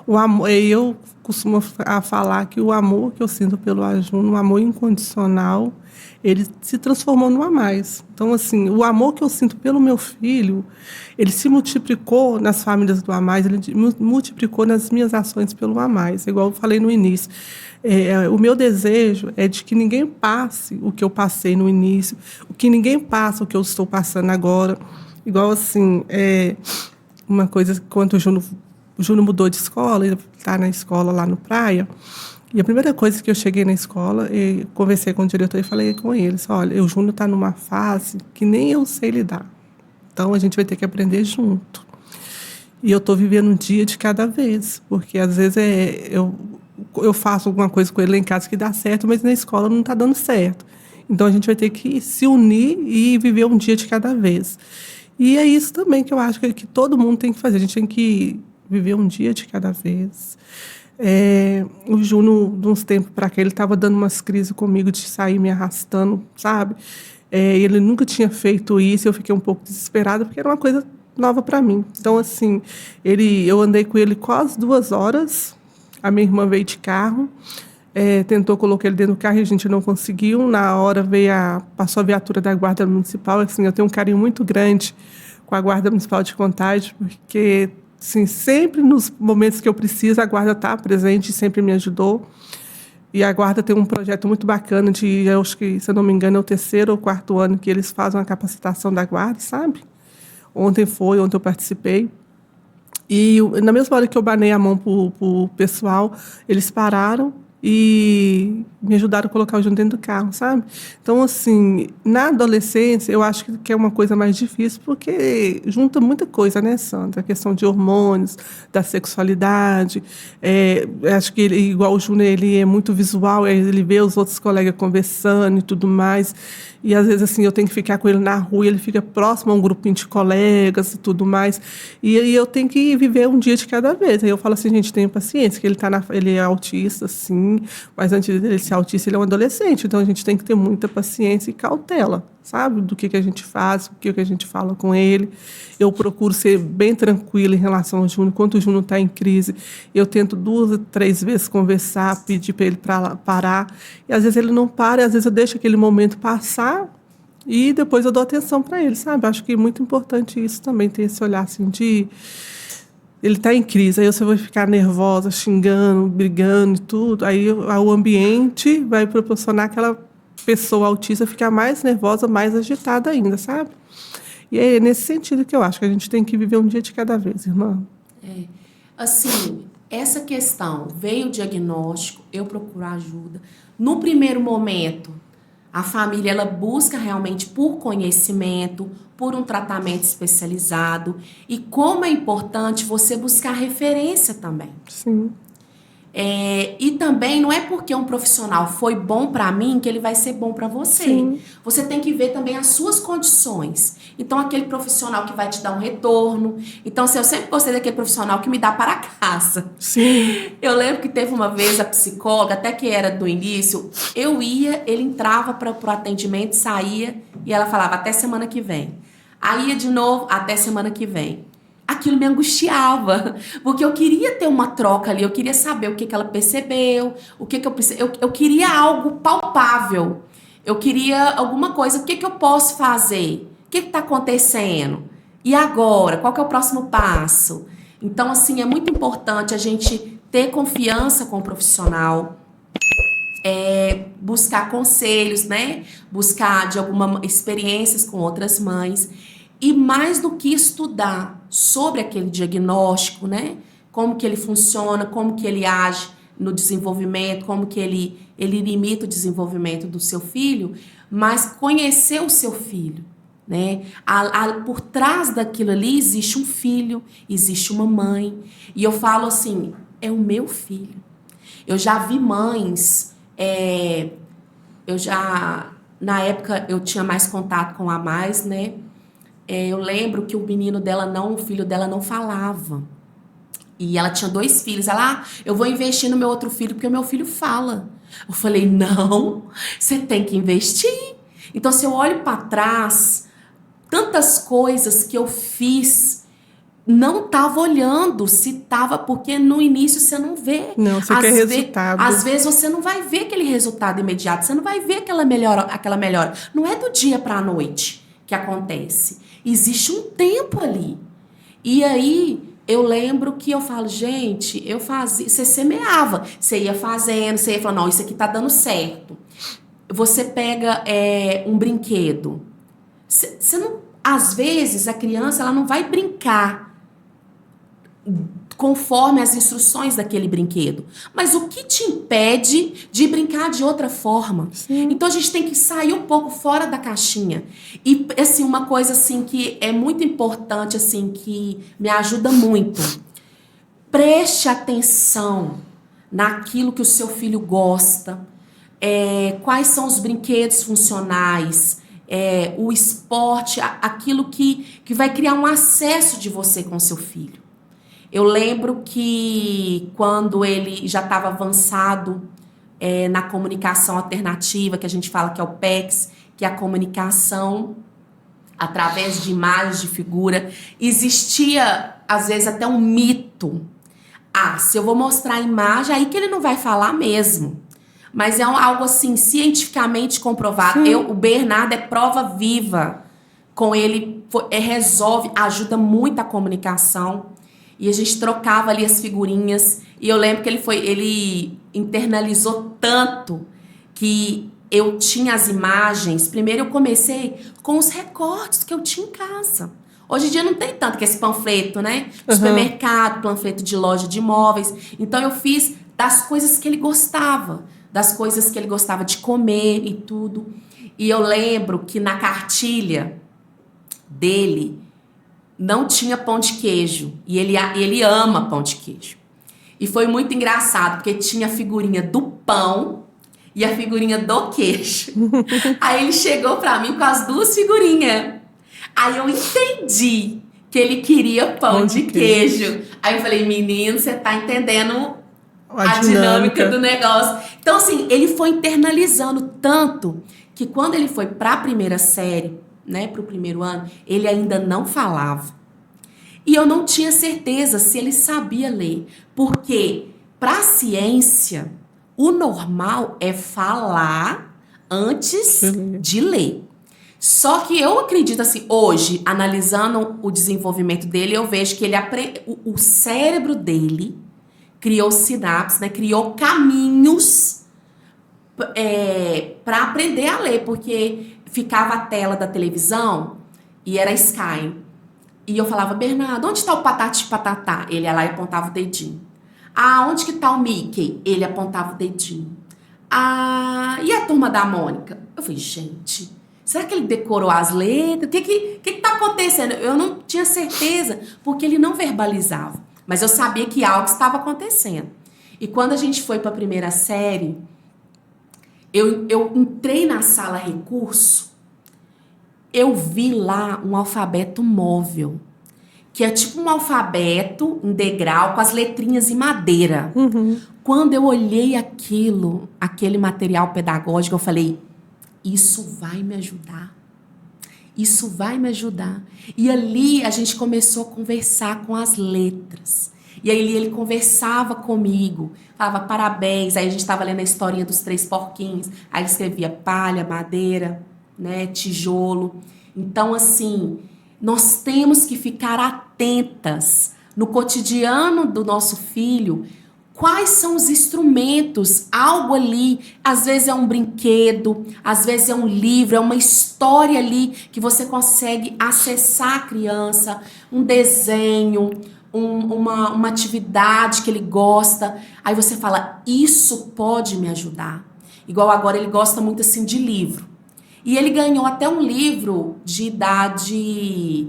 O amor, eu costumo a falar que o amor que eu sinto pelo Ajuno, um amor incondicional, ele se transformou no a mais. Então, assim, o amor que eu sinto pelo meu filho, ele se multiplicou nas famílias do a mais, ele multiplicou nas minhas ações pelo a mais, igual eu falei no início. O meu desejo é de que ninguém passe o que eu passei no início, que ninguém passe o que eu estou passando agora. Igual, assim, uma coisa, quando o Júnior mudou de escola, ele está na escola lá no Praia, e a primeira coisa que eu cheguei na escola, conversei com o diretor e falei com eles, olha, o Júnior está numa fase que nem eu sei lidar, então a gente vai ter que aprender junto. E eu estou vivendo um dia de cada vez, porque às vezes eu faço alguma coisa com ele lá em casa que dá certo, mas na escola não está dando certo. Então a gente vai ter que se unir e viver um dia de cada vez. E é isso também que eu acho que todo mundo tem que fazer. A gente tem que viver um dia de cada vez. O Juno, de uns tempos para cá, ele estava dando umas crises comigo de sair me arrastando, sabe? Ele nunca tinha feito isso, eu fiquei um pouco desesperada, porque era uma coisa nova para mim. Então, assim, eu andei com ele quase 2 horas, a minha irmã veio de carro, tentou colocar ele dentro do carro e a gente não conseguiu. Na hora passou a viatura da Guarda Municipal. Assim, eu tenho um carinho muito grande com a Guarda Municipal de Contagem, porque assim, sempre nos momentos que eu preciso, a Guarda está presente e sempre me ajudou. E a Guarda tem um projeto muito bacana eu acho que, se eu não me engano, é o 3º ou 4º ano que eles fazem a capacitação da Guarda, sabe? Ontem eu participei. E na mesma hora que eu banei a mão para o pessoal, eles pararam e me ajudaram a colocar o Júnior dentro do carro, sabe? Então, assim, na adolescência, eu acho que é uma coisa mais difícil, porque junta muita coisa, né, Sandra? A questão de hormônios, da sexualidade. Acho que ele, igual o Júnior, ele é muito visual, ele vê os outros colegas conversando e tudo mais. E, às vezes, assim, eu tenho que ficar com ele na rua e ele fica próximo a um grupinho de colegas e tudo mais. E aí eu tenho que viver um dia de cada vez. Aí eu falo assim, gente, tenha paciência, que ele é autista, sim, mas antes dele ser autista, ele é um adolescente. Então, a gente tem que ter muita paciência e cautela, sabe? Do que a gente faz, o que a gente fala com ele. Eu procuro ser bem tranquila em relação ao Júnior. Enquanto o Júnior está em crise, eu tento 2, 3 vezes conversar, pedir para ele parar. E, às vezes, ele não para, e, às vezes, eu deixo aquele momento passar e depois eu dou atenção para ele, sabe? Acho que é muito importante isso também, ter esse olhar assim de... Ele está em crise, aí você vai ficar nervosa, xingando, brigando e tudo, aí o ambiente vai proporcionar aquela pessoa autista ficar mais nervosa, mais agitada ainda, sabe? E é nesse sentido que eu acho que a gente tem que viver um dia de cada vez, irmã. Assim, essa questão, veio o diagnóstico, eu procuro ajuda. No primeiro momento, a família ela busca realmente por conhecimento, por um tratamento especializado. E como é importante você buscar referência também. Sim. E também não é porque um profissional foi bom para mim que ele vai ser bom para você. Sim. Você tem que ver também as suas condições. Então, aquele profissional que vai te dar um retorno. Então, assim, eu sempre gostei daquele profissional que me dá para casa. Sim. Eu lembro que teve uma vez a psicóloga, até que era do início, ele entrava para o atendimento, saía e ela falava, até semana que vem. Aí ia de novo, até semana que vem. Aquilo me angustiava, porque eu queria ter uma troca ali, eu queria saber o que ela percebeu, o que eu precisei, eu queria algo palpável, eu queria alguma coisa, o que eu posso fazer, o que está acontecendo, e agora, qual que é o próximo passo? Então, assim, é muito importante a gente ter confiança com o profissional, buscar conselhos, né? Buscar de alguma experiências com outras mães. E mais do que estudar sobre aquele diagnóstico, né? Como que ele funciona, como que ele age no desenvolvimento, como que ele limita o desenvolvimento do seu filho, mas conhecer o seu filho, né? Por trás daquilo ali existe um filho, existe uma mãe. E eu falo assim, é o meu filho. Eu já vi mães, na época eu tinha mais contato com a mais, né? Eu lembro que o filho dela não falava. E ela tinha 2 filhos. Ela, eu vou investir no meu outro filho porque o meu filho fala. Eu falei, não, você tem que investir. Então, se eu olho para trás, tantas coisas que eu fiz não estava olhando se estava, porque no início você não vê. Não, você quer resultado. Às vezes você não vai ver aquele resultado imediato, você não vai ver aquela melhora. Não é do dia para a noite que acontece. Existe um tempo ali. E aí eu lembro que eu falo, gente, eu fazia, você semeava, você ia fazendo, você ia falando, não, isso aqui tá dando certo. Você pega um brinquedo. Você não, às vezes a criança ela não vai brincar conforme as instruções daquele brinquedo. Mas o que te impede de brincar de outra forma? Sim. Então a gente tem que sair um pouco fora da caixinha. E assim, uma coisa assim que é muito importante, assim, que me ajuda muito. Preste atenção naquilo que o seu filho gosta. Quais são os brinquedos funcionais, o esporte, aquilo que vai criar um acesso de você com o seu filho. Eu lembro que quando ele já estava avançado na comunicação alternativa, que a gente fala que é o PECS, que é a comunicação através de imagens, de figura, existia, às vezes, até um mito. Se eu vou mostrar a imagem, aí que ele não vai falar mesmo. Mas é algo assim, cientificamente comprovado. O Bernardo é prova viva. Com ele, resolve, ajuda muito a comunicação. E a gente trocava ali as figurinhas. E eu lembro que ele internalizou tanto que eu tinha as imagens. Primeiro eu comecei com os recortes que eu tinha em casa. Hoje em dia não tem tanto que esse panfleto, né? Supermercado, panfleto de loja de imóveis. Então eu fiz das coisas que ele gostava. Das coisas que ele gostava de comer e tudo. E eu lembro que na cartilha dele não tinha pão de queijo. E ele ama pão de queijo. E foi muito engraçado, porque tinha a figurinha do pão e a figurinha do queijo. Aí ele chegou pra mim com as duas figurinhas. Aí eu entendi que ele queria pão de queijo. Aí eu falei, menino, você tá entendendo a dinâmica do negócio. Então, assim, ele foi internalizando tanto que quando ele foi para a primeira série, né, para o primeiro ano, ele ainda não falava. E eu não tinha certeza se ele sabia ler. Porque, para a ciência, o normal é falar antes de ler. Só que eu acredito assim, hoje, analisando o desenvolvimento dele, eu vejo que o cérebro dele criou sinapses, né? Criou caminhos para aprender a ler, porque ficava a tela da televisão e era Sky. E eu falava, Bernardo, onde está o Patati Patatá? Ele ia lá e apontava o dedinho. Onde que está o Mickey? Ele apontava o dedinho. E a Turma da Mônica? Eu falei, gente, será que ele decorou as letras? O que tá acontecendo? Eu não tinha certeza, porque ele não verbalizava. Mas eu sabia que algo estava acontecendo. E quando a gente foi para a primeira série, eu entrei na sala recurso, eu vi lá um alfabeto móvel, que é tipo um alfabeto em degrau com as letrinhas em madeira. Quando eu olhei aquele material pedagógico, eu falei, isso vai me ajudar. Isso vai me ajudar. E ali a gente começou a conversar com as letras. E aí ele conversava comigo, falava parabéns. Aí a gente estava lendo a historinha dos 3 porquinhos. Aí ele escrevia palha, madeira, né, tijolo. Então, assim, nós temos que ficar atentas no cotidiano do nosso filho. Quais são os instrumentos? Algo ali, às vezes é um brinquedo, às vezes é um livro, é uma história ali que você consegue acessar a criança, um desenho, uma atividade que ele gosta. Aí você fala, isso pode me ajudar. Igual agora ele gosta muito assim de livro. E ele ganhou até um livro de idade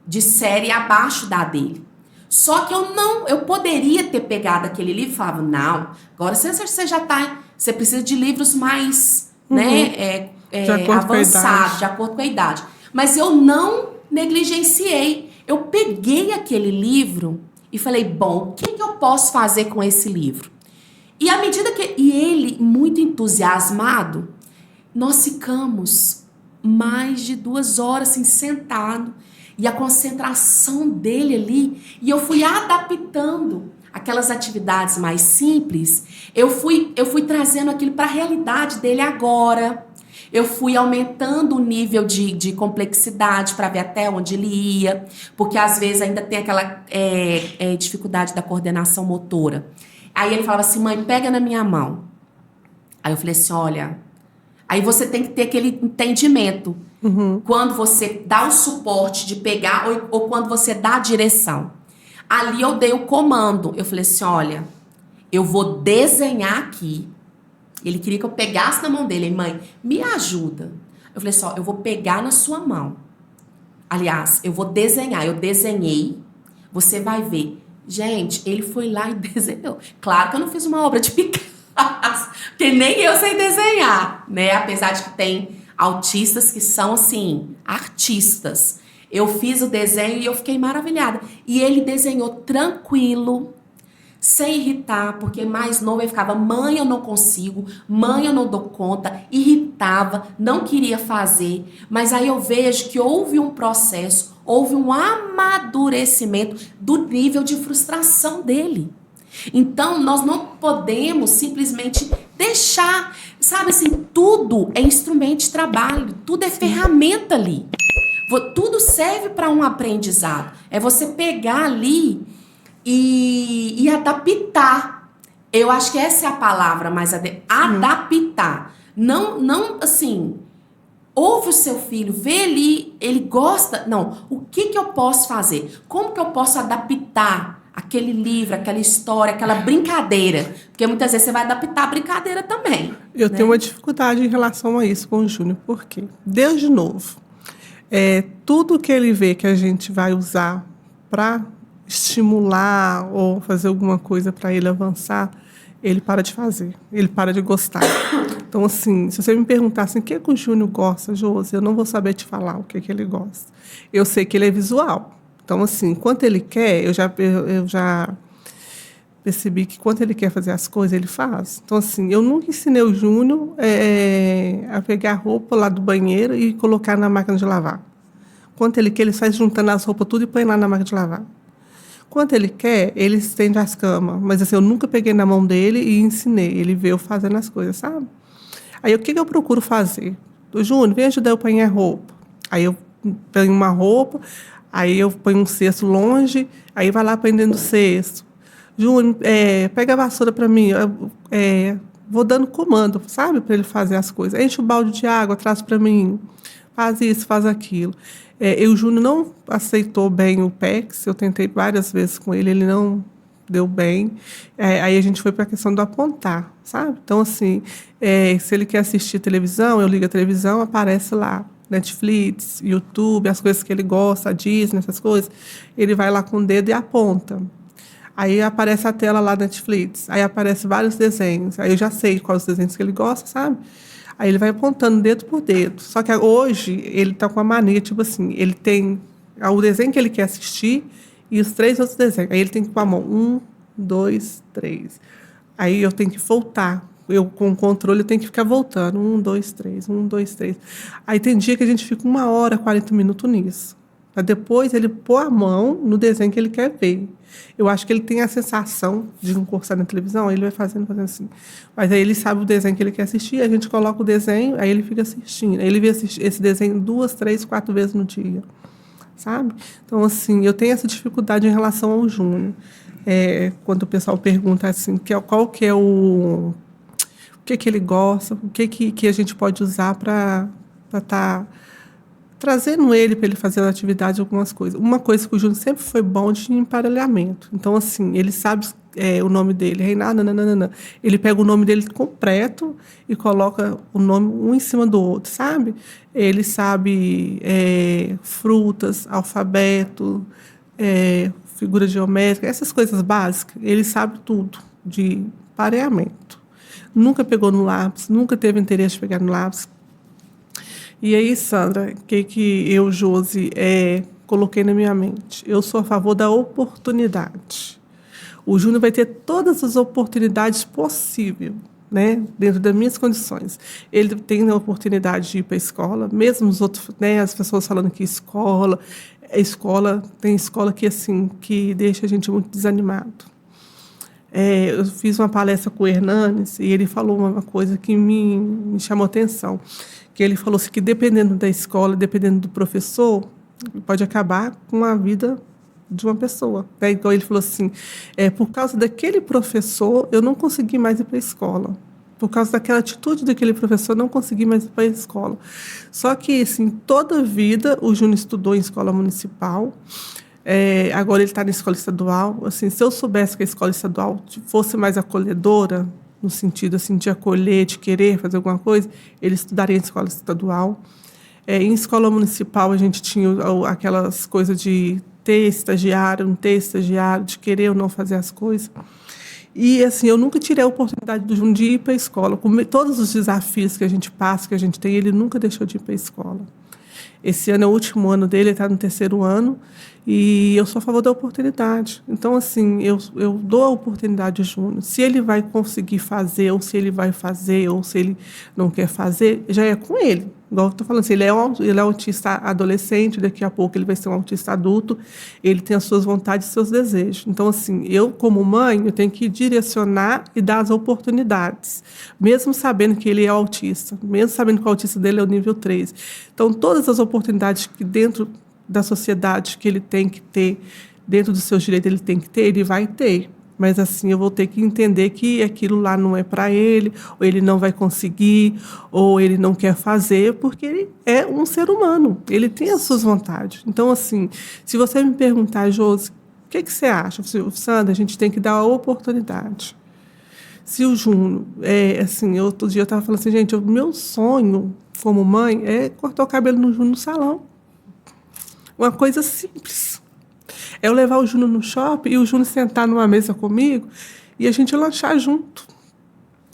de série abaixo da dele. Só que eu poderia ter pegado aquele livro e falava, não, agora você já tá, você precisa de livros mais, né, avançados, de acordo com a idade. Mas eu não negligenciei. Eu peguei aquele livro e falei, bom, o que eu posso fazer com esse livro? E à medida que ele, muito entusiasmado, nós ficamos mais de 2 horas assim, sentado. E a concentração dele ali, e eu fui adaptando aquelas atividades mais simples, eu fui trazendo aquilo para a realidade dele agora. Eu fui aumentando o nível de complexidade para ver até onde ele ia, porque às vezes ainda tem aquela dificuldade da coordenação motora. Aí ele falava assim, mãe, pega na minha mão. Aí eu falei assim, olha, aí você tem que ter aquele entendimento. Quando você dá o suporte de pegar ou quando você dá a direção. Ali eu dei o comando. Eu falei assim, olha, eu vou desenhar aqui. Ele queria que eu pegasse na mão dele. Mãe, me ajuda. Eu falei assim, ó, eu vou pegar na sua mão. Aliás, eu vou desenhar. Eu desenhei. Você vai ver. Gente, ele foi lá e desenhou. Claro que eu não fiz uma obra de Picasso, porque nem eu sei desenhar, né? Apesar de que tem autistas que são, assim, artistas. Eu fiz o desenho e eu fiquei maravilhada. E ele desenhou tranquilo, sem irritar, porque mais novo ele ficava, mãe, eu não consigo, mãe, eu não dou conta, irritava, não queria fazer. Mas aí eu vejo que houve um processo, houve um amadurecimento do nível de frustração dele. Então, nós não podemos simplesmente deixar, sabe assim, tudo é instrumento de trabalho, tudo é ferramenta ali. Tudo serve para um aprendizado. É você pegar ali e adaptar. Eu acho que essa é a palavra mais adaptar. Não assim, ouve o seu filho, vê ali, ele gosta. Não, o que eu posso fazer? Como que eu posso adaptar aquele livro, aquela história, aquela brincadeira? Porque muitas vezes você vai adaptar a brincadeira também. Eu tenho uma dificuldade em relação a isso com o Júnior, porque, desde novo, tudo que ele vê que a gente vai usar para estimular ou fazer alguma coisa para ele avançar, ele para de fazer, ele para de gostar. Então, assim, se você me perguntar assim, o que o Júnior gosta, Josi, eu não vou saber te falar o que ele gosta. Eu sei que ele é visual. Então, assim, enquanto ele quer, eu já percebi que quando ele quer fazer as coisas, ele faz. Então, assim, eu nunca ensinei o Júnior a pegar a roupa lá do banheiro e colocar na máquina de lavar. Quando ele quer, ele sai juntando as roupas tudo e põe lá na máquina de lavar. Quando ele quer, ele estende as camas. Mas, assim, eu nunca peguei na mão dele e ensinei. Ele vê eu fazendo as coisas, sabe? Aí, o que eu procuro fazer? Júnior, vem ajudar eu a pôr a roupa. Aí, eu ponho uma roupa, aí eu ponho um cesto longe, aí vai lá põe dentro do cesto. Júnior, pega a vassoura para mim. Vou dando comando, sabe? Para ele fazer as coisas. Enche o balde de água, traz para mim. Faz isso, faz aquilo. O Júnior não aceitou bem o PEX. Eu tentei várias vezes com ele, ele não deu bem. Aí a gente foi para a questão do apontar, sabe? Então, assim, se ele quer assistir televisão, eu ligo a televisão, aparece lá. Netflix, YouTube, as coisas que ele gosta, a Disney, essas coisas. Ele vai lá com o dedo e aponta. Aí aparece a tela lá da Netflix. Aí aparece vários desenhos. Aí eu já sei quais os desenhos que ele gosta, sabe? Aí ele vai apontando dedo por dedo. Só que hoje ele está com a mania, tipo assim, ele tem o desenho que ele quer assistir e os 3 outros desenhos. Aí ele tem que pôr a mão. 1, 2, 3. Aí eu tenho que voltar. Eu, com o controle, eu tenho que ficar voltando. 1, 2, 3, 1, 2, 3. Aí tem dia que a gente fica 1 hora, 40 minutos nisso. Para depois ele pôr a mão no desenho que ele quer ver. Eu acho que ele tem a sensação de não cursar na televisão, aí ele vai fazendo assim. Mas aí ele sabe o desenho que ele quer assistir, a gente coloca o desenho, aí ele fica assistindo. Aí ele vê esse desenho 2, 3, 4 vezes no dia, sabe? Então, assim, eu tenho essa dificuldade em relação ao Júnior. Quando o pessoal pergunta assim, qual que é o que ele gosta, o que a gente pode usar para estar trazendo ele para ele fazer atividade, algumas coisas. Uma coisa que o Júnior sempre foi bom de emparelhamento. Então, assim, ele sabe o nome dele, Reinaldo, nananana. Ele pega o nome dele completo e coloca o nome um em cima do outro, sabe? Ele sabe frutas, alfabeto, figura geométrica, essas coisas básicas. Ele sabe tudo de pareamento. Nunca pegou no lápis, nunca teve interesse de pegar no lápis. E aí, Sandra, o que eu, Josi, coloquei na minha mente? Eu sou a favor da oportunidade. O Júnior vai ter todas as oportunidades possíveis, né, dentro das minhas condições. Ele tem a oportunidade de ir para a escola, mesmo os outros, né, as pessoas falando que escola tem escola que, assim, que deixa a gente muito desanimado. Eu fiz uma palestra com o Hernanes e ele falou uma coisa que me chamou a atenção, que ele falou assim, que dependendo da escola, dependendo do professor, pode acabar com a vida de uma pessoa. Então ele falou assim, por causa daquele professor, eu não consegui mais ir para a escola. Por causa daquela atitude daquele professor, não consegui mais ir para a escola. Só que, assim, toda a vida, o Júnior estudou em escola municipal, agora ele está na escola estadual. Assim, se eu soubesse que a escola estadual fosse mais acolhedora, no sentido assim, de acolher, de querer fazer alguma coisa, ele estudaria em escola estadual. Em escola municipal, a gente tinha aquelas coisas de ter estagiário, não ter estagiário, de querer ou não fazer as coisas. E, assim, eu nunca tirei a oportunidade do Júnior de ir para a escola. Com todos os desafios que a gente passa, que a gente tem, ele nunca deixou de ir para a escola. Esse ano é o último ano dele, ele está no 3º ano, e eu sou a favor da oportunidade. Então, assim, eu dou a oportunidade ao Júnior. Se ele vai conseguir fazer, ou se ele vai fazer, ou se ele não quer fazer, já é com ele. Igual eu estou falando, assim, ele é um autista adolescente, daqui a pouco ele vai ser um autista adulto, ele tem as suas vontades e seus desejos. Então, assim, eu, como mãe, eu tenho que direcionar e dar as oportunidades, mesmo sabendo que ele é autista, mesmo sabendo que o autista dele é o nível 3. Então, todas as oportunidades que dentro da sociedade que ele tem que ter, dentro dos seus direitos ele tem que ter, ele vai ter. Mas, assim, eu vou ter que entender que aquilo lá não é para ele, ou ele não vai conseguir, ou ele não quer fazer, porque ele é um ser humano, ele tem as suas vontades. Então, assim, se você me perguntar, Josi, o que você acha? Sandra, a gente tem que dar a oportunidade. Se o Júnior, assim, outro dia eu estava falando assim, gente, o meu sonho como mãe é cortar o cabelo no Júnior no salão. Uma coisa simples. É eu levar o Júnior no shopping e o Júnior sentar numa mesa comigo e a gente lanchar junto.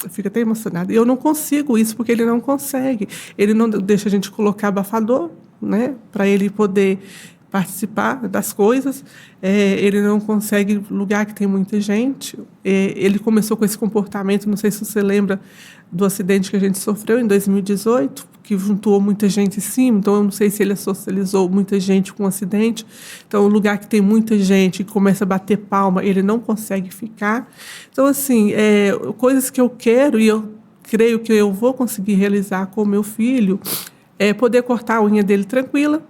Eu fico até emocionada. E eu não consigo isso porque ele não consegue. Ele não deixa a gente colocar abafador, né, para ele poder participar das coisas. Ele não consegue lugar que tem muita gente. Ele começou com esse comportamento, não sei se você lembra do acidente que a gente sofreu em 2018, que juntou muita gente em cima, então eu não sei se ele socializou muita gente com o acidente. Então, um lugar que tem muita gente e começa a bater palma, ele não consegue ficar. Então, assim, coisas que eu quero e eu creio que eu vou conseguir realizar com o meu filho é poder cortar a unha dele tranquila,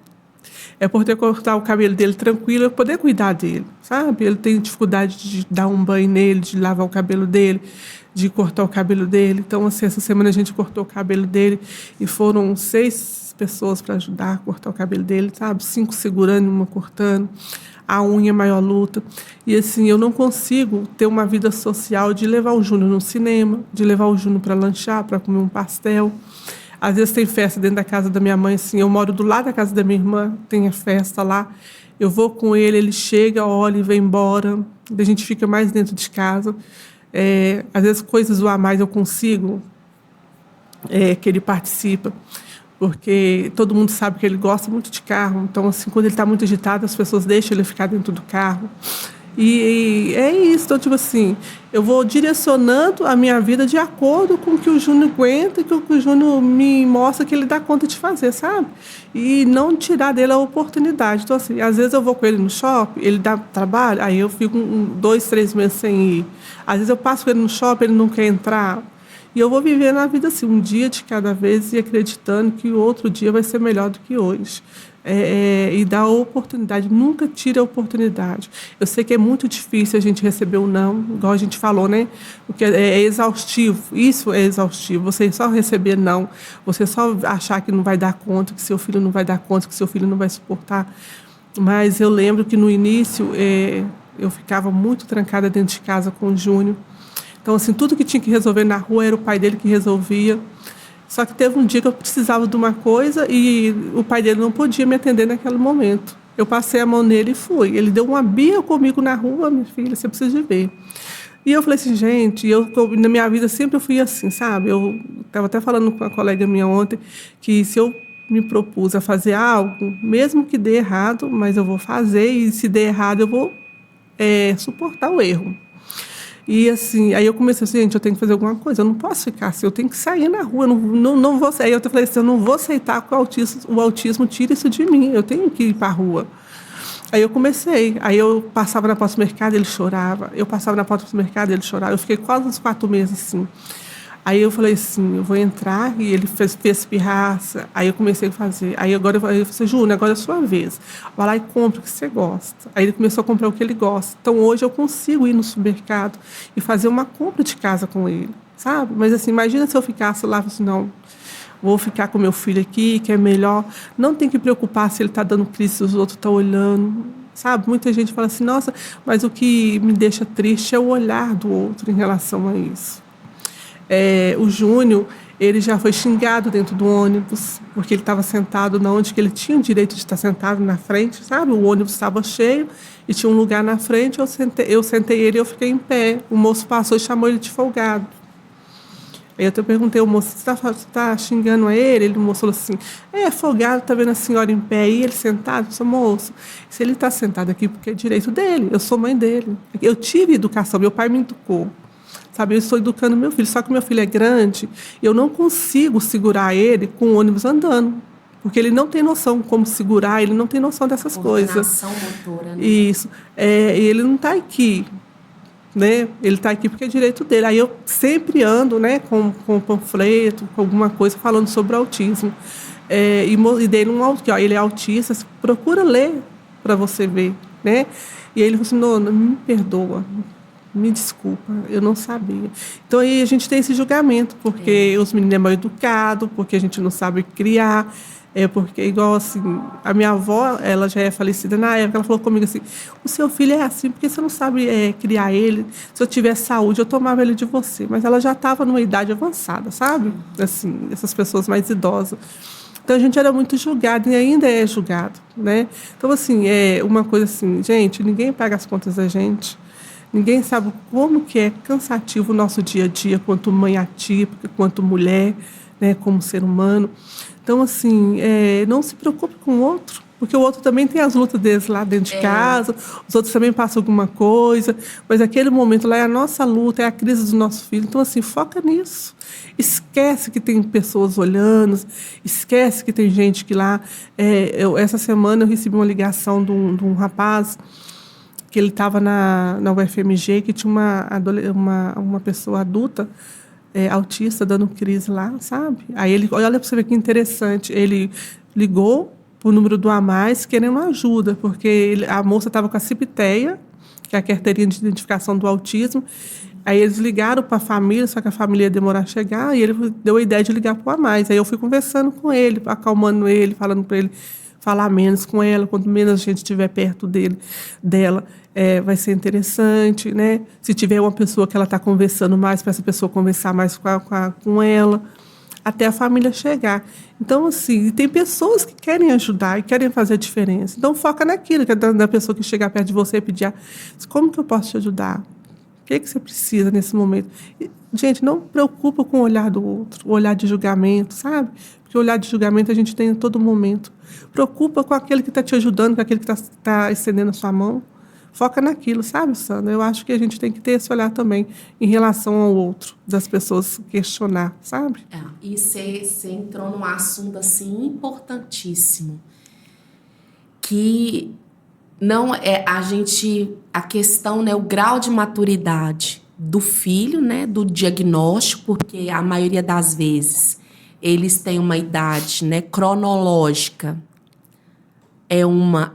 é poder cortar o cabelo dele tranquilo, é poder cuidar dele, sabe? Ele tem dificuldade de dar um banho nele, de lavar o cabelo dele, de cortar o cabelo dele. Então, assim, essa semana a gente cortou o cabelo dele e foram 6 pessoas para ajudar a cortar o cabelo dele, sabe? 5 segurando e uma cortando. A unha é a maior luta. E, assim, eu não consigo ter uma vida social de levar o Júnior no cinema, de levar o Júnior para lanchar, para comer um pastel. Às vezes tem festa dentro da casa da minha mãe, assim, eu moro do lado da casa da minha irmã, tem a festa lá, eu vou com ele, ele chega, olha e vai embora, a gente fica mais dentro de casa. Às vezes coisas do a mais eu consigo, que ele participa, porque todo mundo sabe que ele gosta muito de carro, então, assim, quando ele está muito agitado, as pessoas deixam ele ficar dentro do carro. E é isso, então, tipo assim, eu vou direcionando a minha vida de acordo com o que o Júnior aguenta e com o que o Júnior me mostra que ele dá conta de fazer, sabe? E não tirar dele a oportunidade. Então, assim, às vezes eu vou com ele no shopping, ele dá trabalho, aí eu fico 2, 3 meses sem ir. Às vezes eu passo com ele no shopping, ele não quer entrar. E eu vou vivendo a vida assim, um dia de cada vez e acreditando que o outro dia vai ser melhor do que hoje. E dar a oportunidade, nunca tire a oportunidade. Eu sei que é muito difícil a gente receber um não, igual a gente falou, né? Porque é exaustivo, isso é exaustivo. Você só receber não, você só achar que não vai dar conta, que seu filho não vai dar conta, que seu filho não vai suportar. Mas eu lembro que no início eu ficava muito trancada dentro de casa com o Júnior. Então, assim, tudo que tinha que resolver na rua era o pai dele que resolvia. Só que teve um dia que eu precisava de uma coisa e o pai dele não podia me atender naquele momento. Eu passei a mão nele e fui. Ele deu uma birra comigo na rua, minha filha, você precisa de ver. E eu falei assim, gente, na minha vida sempre eu fui assim, sabe? Eu estava até falando com uma colega minha ontem que se eu me propus a fazer algo, mesmo que dê errado, mas eu vou fazer e se der errado eu vou suportar o erro. E, assim, aí eu comecei assim, gente, eu tenho que fazer alguma coisa, eu não posso ficar assim, eu tenho que sair na rua, eu não vou sair. Aí eu falei assim, eu não vou aceitar que o autismo tire isso de mim, eu tenho que ir para a rua. Aí eu comecei. Aí eu passava na porta do mercado, ele chorava. Eu passava na porta do mercado, ele chorava. Eu fiquei quase uns 4 meses assim. Aí eu falei assim, eu vou entrar, e ele fez pirraça. Aí eu comecei a fazer. Aí agora eu falei, Júnior, agora é a sua vez. Vai lá e compra o que você gosta. Aí ele começou a comprar o que ele gosta. Então hoje eu consigo ir no supermercado e fazer uma compra de casa com ele, sabe? Mas assim, imagina se eu ficasse lá, assim, não, vou ficar com meu filho aqui, que é melhor. Não tem que preocupar se ele está dando crise, se os outros estão olhando, sabe? Muita gente fala assim, nossa, mas o que me deixa triste é o olhar do outro em relação a isso. O Júnior, ele já foi xingado dentro do ônibus, porque ele estava sentado na onde que ele tinha o direito de estar sentado, na frente, sabe? O ônibus estava cheio e tinha um lugar na frente, eu sentei ele e eu fiquei em pé. O moço passou e chamou ele de folgado. Aí eu até perguntei ao moço, você está xingando a ele? O moço falou assim, folgado, está vendo a senhora em pé aí, ele sentado? Eu sou moço, se ele está sentado aqui porque é direito dele, eu sou mãe dele. Eu tive educação, meu pai me educou. Sabe, eu estou educando meu filho, só que meu filho é grande, eu não consigo segurar ele com o ônibus andando, porque ele não tem noção como segurar, ele não tem noção dessas coisas. Coordenação motora, né? Isso. Ele não está aqui, né? Ele está aqui porque é direito dele. Aí eu sempre ando, né, com panfleto, com alguma coisa falando sobre autismo. E dei um aqui, ó, ele é autista, procura ler para você ver, né? E aí ele falou assim, Nona, me perdoa. Me desculpa, eu não sabia. Então, aí a gente tem esse julgamento, porque os meninos é mal educado, porque a gente não sabe criar, porque, igual assim, a minha avó, ela já é falecida na época, ela falou comigo assim, o seu filho é assim, porque você não sabe criar ele, se eu tivesse saúde, eu tomava ele de você. Mas ela já estava numa idade avançada, sabe? Assim, essas pessoas mais idosas. Então, a gente era muito julgado e ainda é julgado, né? Então, assim, uma coisa assim, gente, ninguém paga as contas da gente. Ninguém sabe como que é cansativo o nosso dia a dia, quanto mãe atípica, quanto mulher, né, como ser humano. Então, assim, não se preocupe com o outro, porque o outro também tem as lutas deles lá dentro de casa, os outros também passam alguma coisa, mas aquele momento lá é a nossa luta, é a crise do nosso filho. Então, assim, foca nisso. Esquece que tem pessoas olhando, esquece que tem gente que lá... essa semana eu recebi uma ligação de um rapaz que ele estava na UFMG, que tinha uma pessoa adulta, autista, dando crise lá, sabe? Aí ele, olha para você ver que interessante, ele ligou para o número do A+, querendo ajuda, porque a moça estava com a CIPTEA, que é a carteirinha de identificação do autismo. Aí eles ligaram para a família, só que a família ia demorar a chegar, e ele deu a ideia de ligar para o A+. Aí eu fui conversando com ele, acalmando ele, falando para ele falar menos com ela, quanto menos a gente estiver perto dela, vai ser interessante, né? Se tiver uma pessoa que ela está conversando mais, para essa pessoa conversar mais com ela, até a família chegar. Então, assim, tem pessoas que querem ajudar e querem fazer a diferença. Então, foca naquilo, que é da pessoa que chegar perto de você e pedir, como que eu posso te ajudar? O que você precisa nesse momento? E, gente, não preocupa com o olhar do outro, o olhar de julgamento, sabe? Porque o olhar de julgamento a gente tem em todo momento. Preocupa com aquele que está te ajudando, com aquele que está estendendo a sua mão. Foca naquilo, sabe, Sandra? Eu acho que a gente tem que ter esse olhar também em relação ao outro, das pessoas questionar, sabe? E você entrou num assunto, assim, importantíssimo, que não é a questão, né, o grau de maturidade do filho, né, do diagnóstico, porque a maioria das vezes eles têm uma idade, né, cronológica,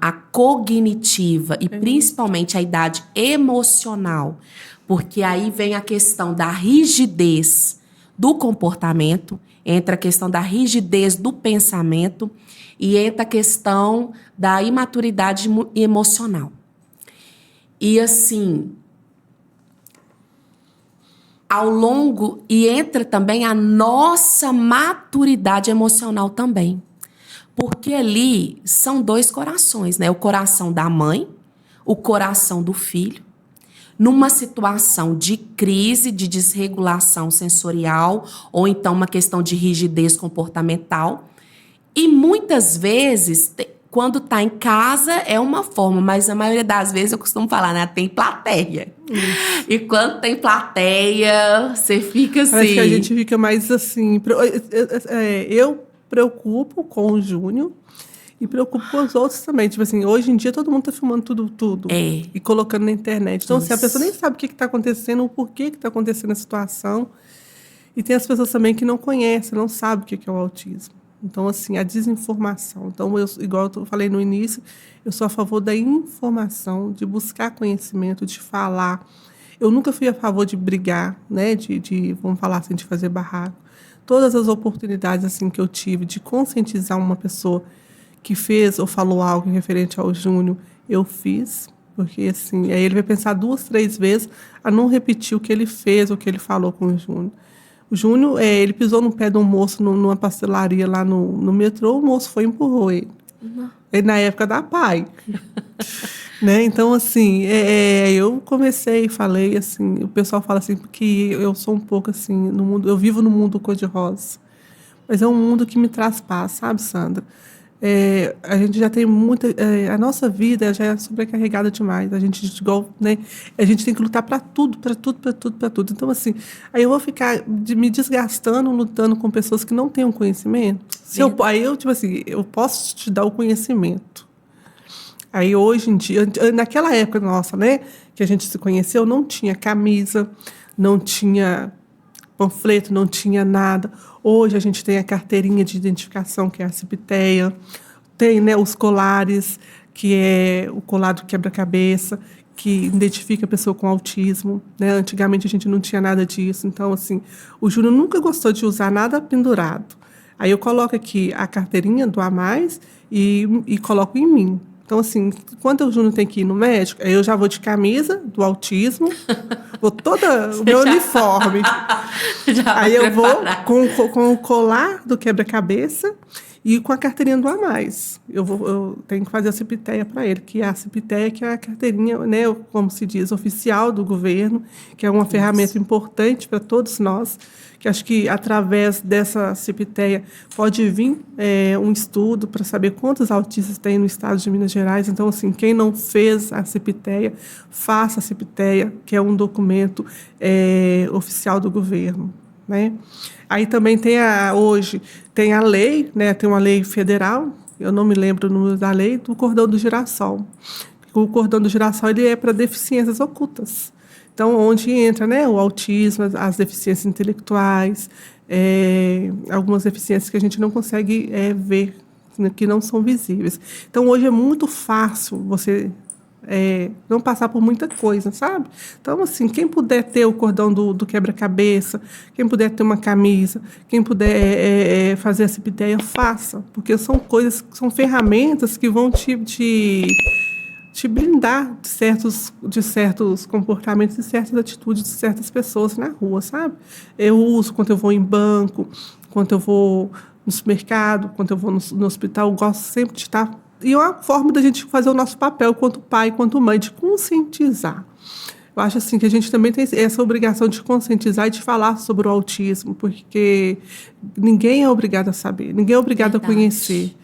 a cognitiva e principalmente a idade emocional, porque aí vem a questão da rigidez do comportamento, entra a questão da rigidez do pensamento e entra a questão da imaturidade emocional. E assim, e entra também a nossa maturidade emocional também. Porque ali são dois corações, né? O coração da mãe, o coração do filho, numa situação de crise, de desregulação sensorial, ou então uma questão de rigidez comportamental. E muitas vezes, quando está em casa, é uma forma, mas a maioria das vezes eu costumo falar, né? Tem plateia. E quando tem plateia, você fica assim... Parece que a gente fica mais assim... Eu preocupo com o Júnior E preocupo com os outros também. Tipo assim, hoje em dia todo mundo tá filmando tudo. E colocando na internet. Então, assim, a pessoa nem sabe o que está acontecendo, o porquê que está acontecendo a situação. E tem as pessoas também que não conhecem, não sabem o que é o autismo. Então, assim, a desinformação. Então, igual eu falei no início, eu sou a favor da informação, de buscar conhecimento, de falar. Eu nunca fui a favor de brigar, né? Vamos falar assim, de fazer barraco. Todas as oportunidades assim que eu tive de conscientizar uma pessoa que fez ou falou algo referente ao Júnior, eu fiz. Porque, assim, aí ele vai pensar 2, 3 vezes a não repetir o que ele fez, o que ele falou com o Júnior. O Júnior, ele pisou no pé de um moço numa pastelaria lá no metrô, o moço foi e empurrou ele. Ele na época da PAI. Né? Então, assim, eu comecei e falei, assim, o pessoal fala assim, que eu sou um pouco assim, no mundo, eu vivo no mundo cor-de-rosa. Mas é um mundo que me traz paz, sabe, Sandra? A gente já tem muita... a nossa vida já é sobrecarregada demais. A gente, igual, né? A gente tem que lutar para tudo, para tudo, para tudo, para tudo. Então, assim, aí eu vou ficar me desgastando, lutando com pessoas que não têm um conhecimento. Tipo assim, eu posso te dar o conhecimento. Aí, hoje em dia, naquela época nossa, né, que a gente se conheceu, não tinha camisa, não tinha panfleto, não tinha nada. Hoje a gente tem a carteirinha de identificação, que é a Cipiteia, tem, né, os colares, que é o colar do quebra-cabeça, que identifica a pessoa com autismo, né? Antigamente a gente não tinha nada disso. Então, assim, o Júnior nunca gostou de usar nada pendurado. Aí eu coloco aqui a carteirinha do A+, e coloco em mim. Então, assim, quando o Júnior tem que ir no médico, aí eu já vou de camisa do autismo, vou toda o meu uniforme. Aí eu vou com o colar do quebra-cabeça e com a carteirinha do A+. Eu tenho que fazer a Cipiteia para ele, que é a Cipiteia, que é a carteirinha, né, como se diz, oficial do governo, que é uma ferramenta importante para todos nós, que acho que através dessa Cipiteia pode vir um estudo para saber quantos autistas tem no estado de Minas Gerais. Então, assim, quem não fez a Cipiteia, faça a Cipiteia, que é um documento oficial do governo, né? Aí também hoje tem a lei, né? Tem uma lei federal, eu não me lembro o número da lei, do cordão do girassol. O cordão do girassol ele é para deficiências ocultas. Então, onde entra, né, o autismo, as deficiências intelectuais, algumas deficiências que a gente não consegue ver, né, que não são visíveis. Então, hoje é muito fácil você não passar por muita coisa, sabe? Então, assim, quem puder ter o cordão do quebra-cabeça, quem puder ter uma camisa, quem puder fazer a Cipiteia, faça. Porque são coisas, são ferramentas que vão te blindar de certos comportamentos e certas atitudes de certas pessoas na rua, sabe? Eu uso quando eu vou em banco, quando eu vou no supermercado, quando eu vou no hospital, eu gosto sempre de estar... E é uma forma da gente fazer o nosso papel, quanto pai, quanto mãe, de conscientizar. Eu acho assim que a gente também tem essa obrigação de conscientizar e de falar sobre o autismo, porque ninguém é obrigado a saber, ninguém é obrigado a conhecer.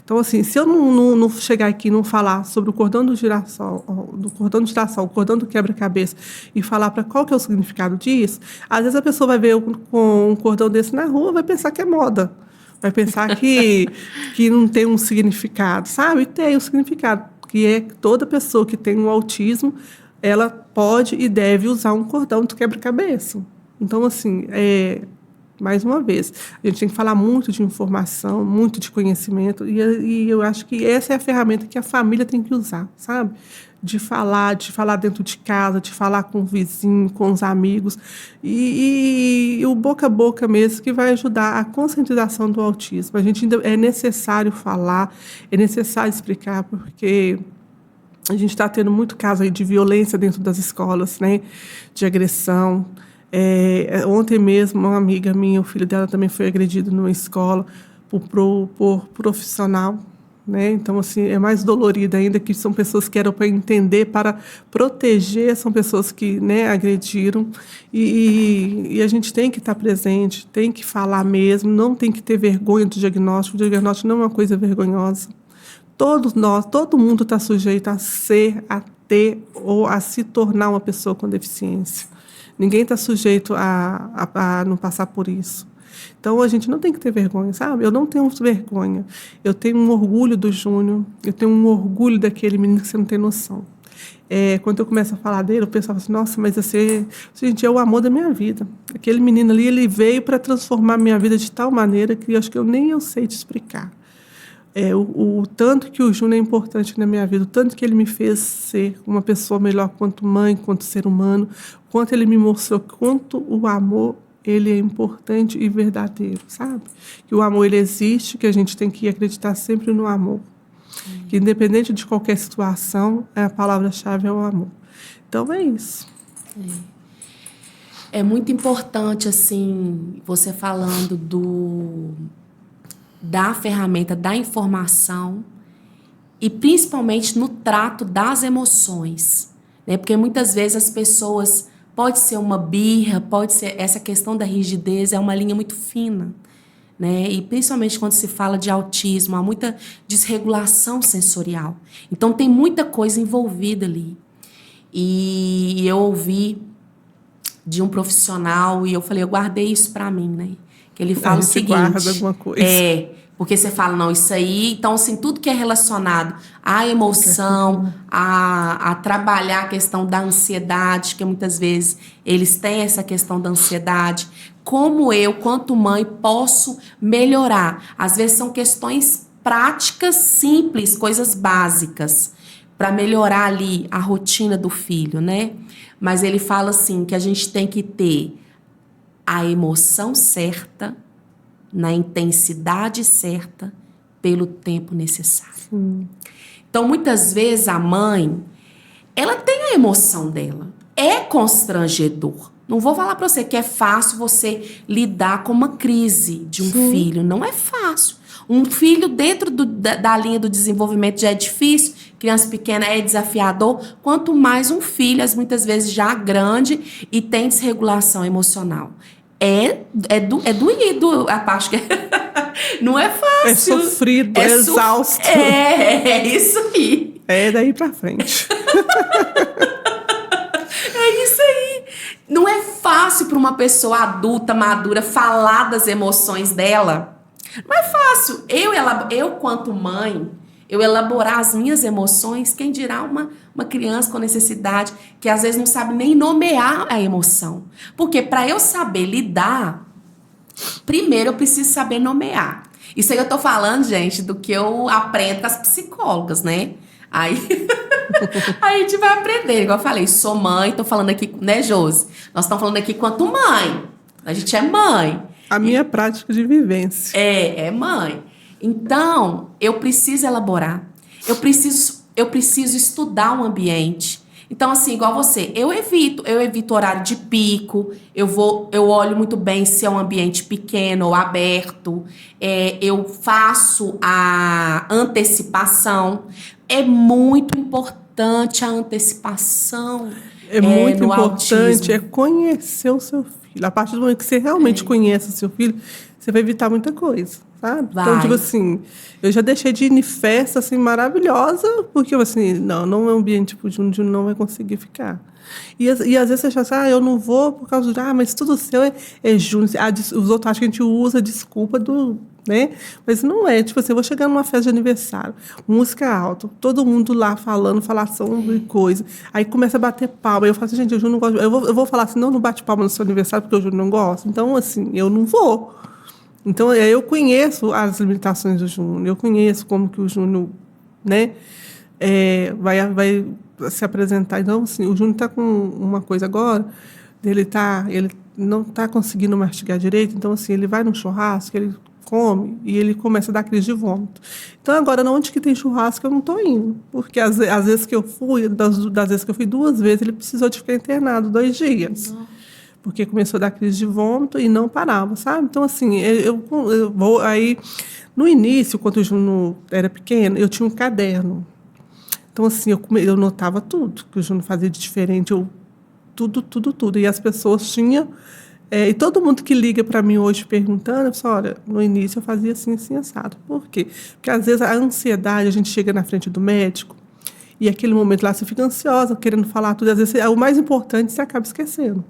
Então, assim, se eu não chegar aqui e não falar sobre o cordão do girassol, o cordão do quebra-cabeça, e falar para qual que é o significado disso, às vezes a pessoa vai ver com um cordão desse na rua, vai pensar que é moda, vai pensar que não tem um significado, sabe? E tem um significado, que é que toda pessoa que tem um autismo, ela pode e deve usar um cordão do quebra-cabeça. Então, assim, mais uma vez, a gente tem que falar muito de informação, muito de conhecimento, e eu acho que essa é a ferramenta que a família tem que usar, sabe? De falar dentro de casa, de falar com o vizinho, com os amigos, e o boca a boca mesmo que vai ajudar a conscientização do autismo. A gente ainda é necessário falar, é necessário explicar, porque a gente está tendo muito caso aí de violência dentro das escolas, né? De agressão. Ontem mesmo, uma amiga minha, o filho dela também foi agredido numa escola por profissional, né? Então, assim, é mais dolorido ainda, que são pessoas que eram para entender, para proteger, são pessoas que, né, agrediram. E a gente tem que estar presente, tem que falar mesmo, não tem que ter vergonha do diagnóstico. O diagnóstico não é uma coisa vergonhosa. Todos nós, todo mundo está sujeito a ter ou a se tornar uma pessoa com deficiência. Ninguém está sujeito a não passar por isso. Então, a gente não tem que ter vergonha, sabe? Eu não tenho vergonha. Eu tenho um orgulho do Júnior, eu tenho um orgulho daquele menino que você não tem noção. Quando eu começo a falar dele, o pessoal fala assim, nossa, mas gente, é o amor da minha vida. Aquele menino ali, ele veio para transformar a minha vida de tal maneira que eu acho que nem eu sei te explicar. O tanto que o Júnior é importante na minha vida, o tanto que ele me fez ser uma pessoa melhor quanto mãe, quanto ser humano, quanto ele me mostrou quanto o amor ele é importante e verdadeiro, sabe? Que o amor ele existe, que a gente tem que acreditar sempre no amor. Que independente de qualquer situação, a palavra-chave é o amor. Então, é isso. É muito importante, assim, você falando da ferramenta, da informação e principalmente no trato das emoções, né? Porque muitas vezes as pessoas, pode ser uma birra, pode ser essa questão da rigidez, é uma linha muito fina. Né? E principalmente quando se fala de autismo, há muita desregulação sensorial. Então tem muita coisa envolvida ali. E eu ouvi de um profissional e eu falei, eu guardei isso para mim, né? Que ele fala o seguinte, guarda alguma coisa. Porque você fala, não, isso aí, então assim, tudo que é relacionado à emoção, a trabalhar a questão da ansiedade, que muitas vezes eles têm essa questão da ansiedade, como eu, quanto mãe, posso melhorar? Às vezes são questões práticas, simples, coisas básicas, para melhorar ali a rotina do filho, né? Mas ele fala assim, que a gente tem que ter a emoção certa, na intensidade certa, pelo tempo necessário. Então, muitas vezes, a mãe, ela tem a emoção dela. É constrangedor. Não vou falar para você que é fácil você lidar com uma crise de um filho. Não é fácil. Um filho dentro da linha do desenvolvimento já é difícil. Criança pequena é desafiador. Quanto mais um filho, muitas vezes já grande e tem desregulação emocional. É doído a parte que não é fácil. É sofrido, é exausto. É isso aí. É daí pra frente. É isso aí. Não é fácil para uma pessoa adulta, madura, falar das emoções dela. Não é fácil. Eu quanto mãe, eu elaborar as minhas emoções, quem dirá uma criança com necessidade que às vezes não sabe nem nomear a emoção. Porque para eu saber lidar, primeiro eu preciso saber nomear. Isso aí eu tô falando, gente, do que eu aprendo com as psicólogas, né? Aí a gente vai aprender. Igual eu falei, sou mãe, tô falando aqui, né, Josi? Nós estamos falando aqui quanto mãe. A gente é mãe. A minha prática de vivência. É mãe. Então, eu preciso elaborar. Eu preciso estudar o ambiente. Então, assim, igual você, eu evito horário de pico, eu olho muito bem se é um ambiente pequeno ou aberto, eu faço a antecipação. É muito importante a antecipação. É muito importante autismo. Conhecer o seu filho. A partir do momento que você realmente conhece o seu filho, você vai evitar muita coisa, sabe? Vai. Então, tipo assim, eu já deixei de ir em festa, assim, maravilhosa, porque, assim, não é um ambiente tipo, de onde não vai conseguir ficar. E às vezes você acha assim, eu não vou por causa de, mas tudo seu é Júnior. Os outros acham que a gente usa a desculpa né? Mas não é, tipo assim, eu vou chegar numa festa de aniversário, música alta, todo mundo lá falando, falação de coisa, aí começa a bater palma, eu falo assim, gente, o Júnior não gosta, eu vou falar assim, não bate palma no seu aniversário porque o Júnior não gosta, então assim, eu não vou. Então, eu conheço as limitações do Júnior, eu conheço como que o Júnior, né, vai se apresentar. Então, assim, o Júnior está com uma coisa agora, ele não está conseguindo mastigar direito, então, assim, ele vai no churrasco, ele come e ele começa a dar crise de vômito. Então, agora, onde que tem churrasco, eu não estou indo, porque às vezes que eu fui, das vezes que eu fui 2 vezes, ele precisou de ficar internado 2 dias. Porque começou a dar crise de vômito e não parava, sabe? Então, assim, eu vou... Aí, no início, quando o Júnior era pequeno, eu tinha um caderno. Então, assim, eu notava tudo que o Júnior fazia de diferente, tudo. E as pessoas tinham... e todo mundo que liga para mim hoje perguntando, eu falo, olha, no início eu fazia assim, assim, assado. Por quê? Porque, às vezes, a ansiedade, a gente chega na frente do médico e aquele momento lá você fica ansiosa, querendo falar tudo. Às vezes, o mais importante você acaba esquecendo.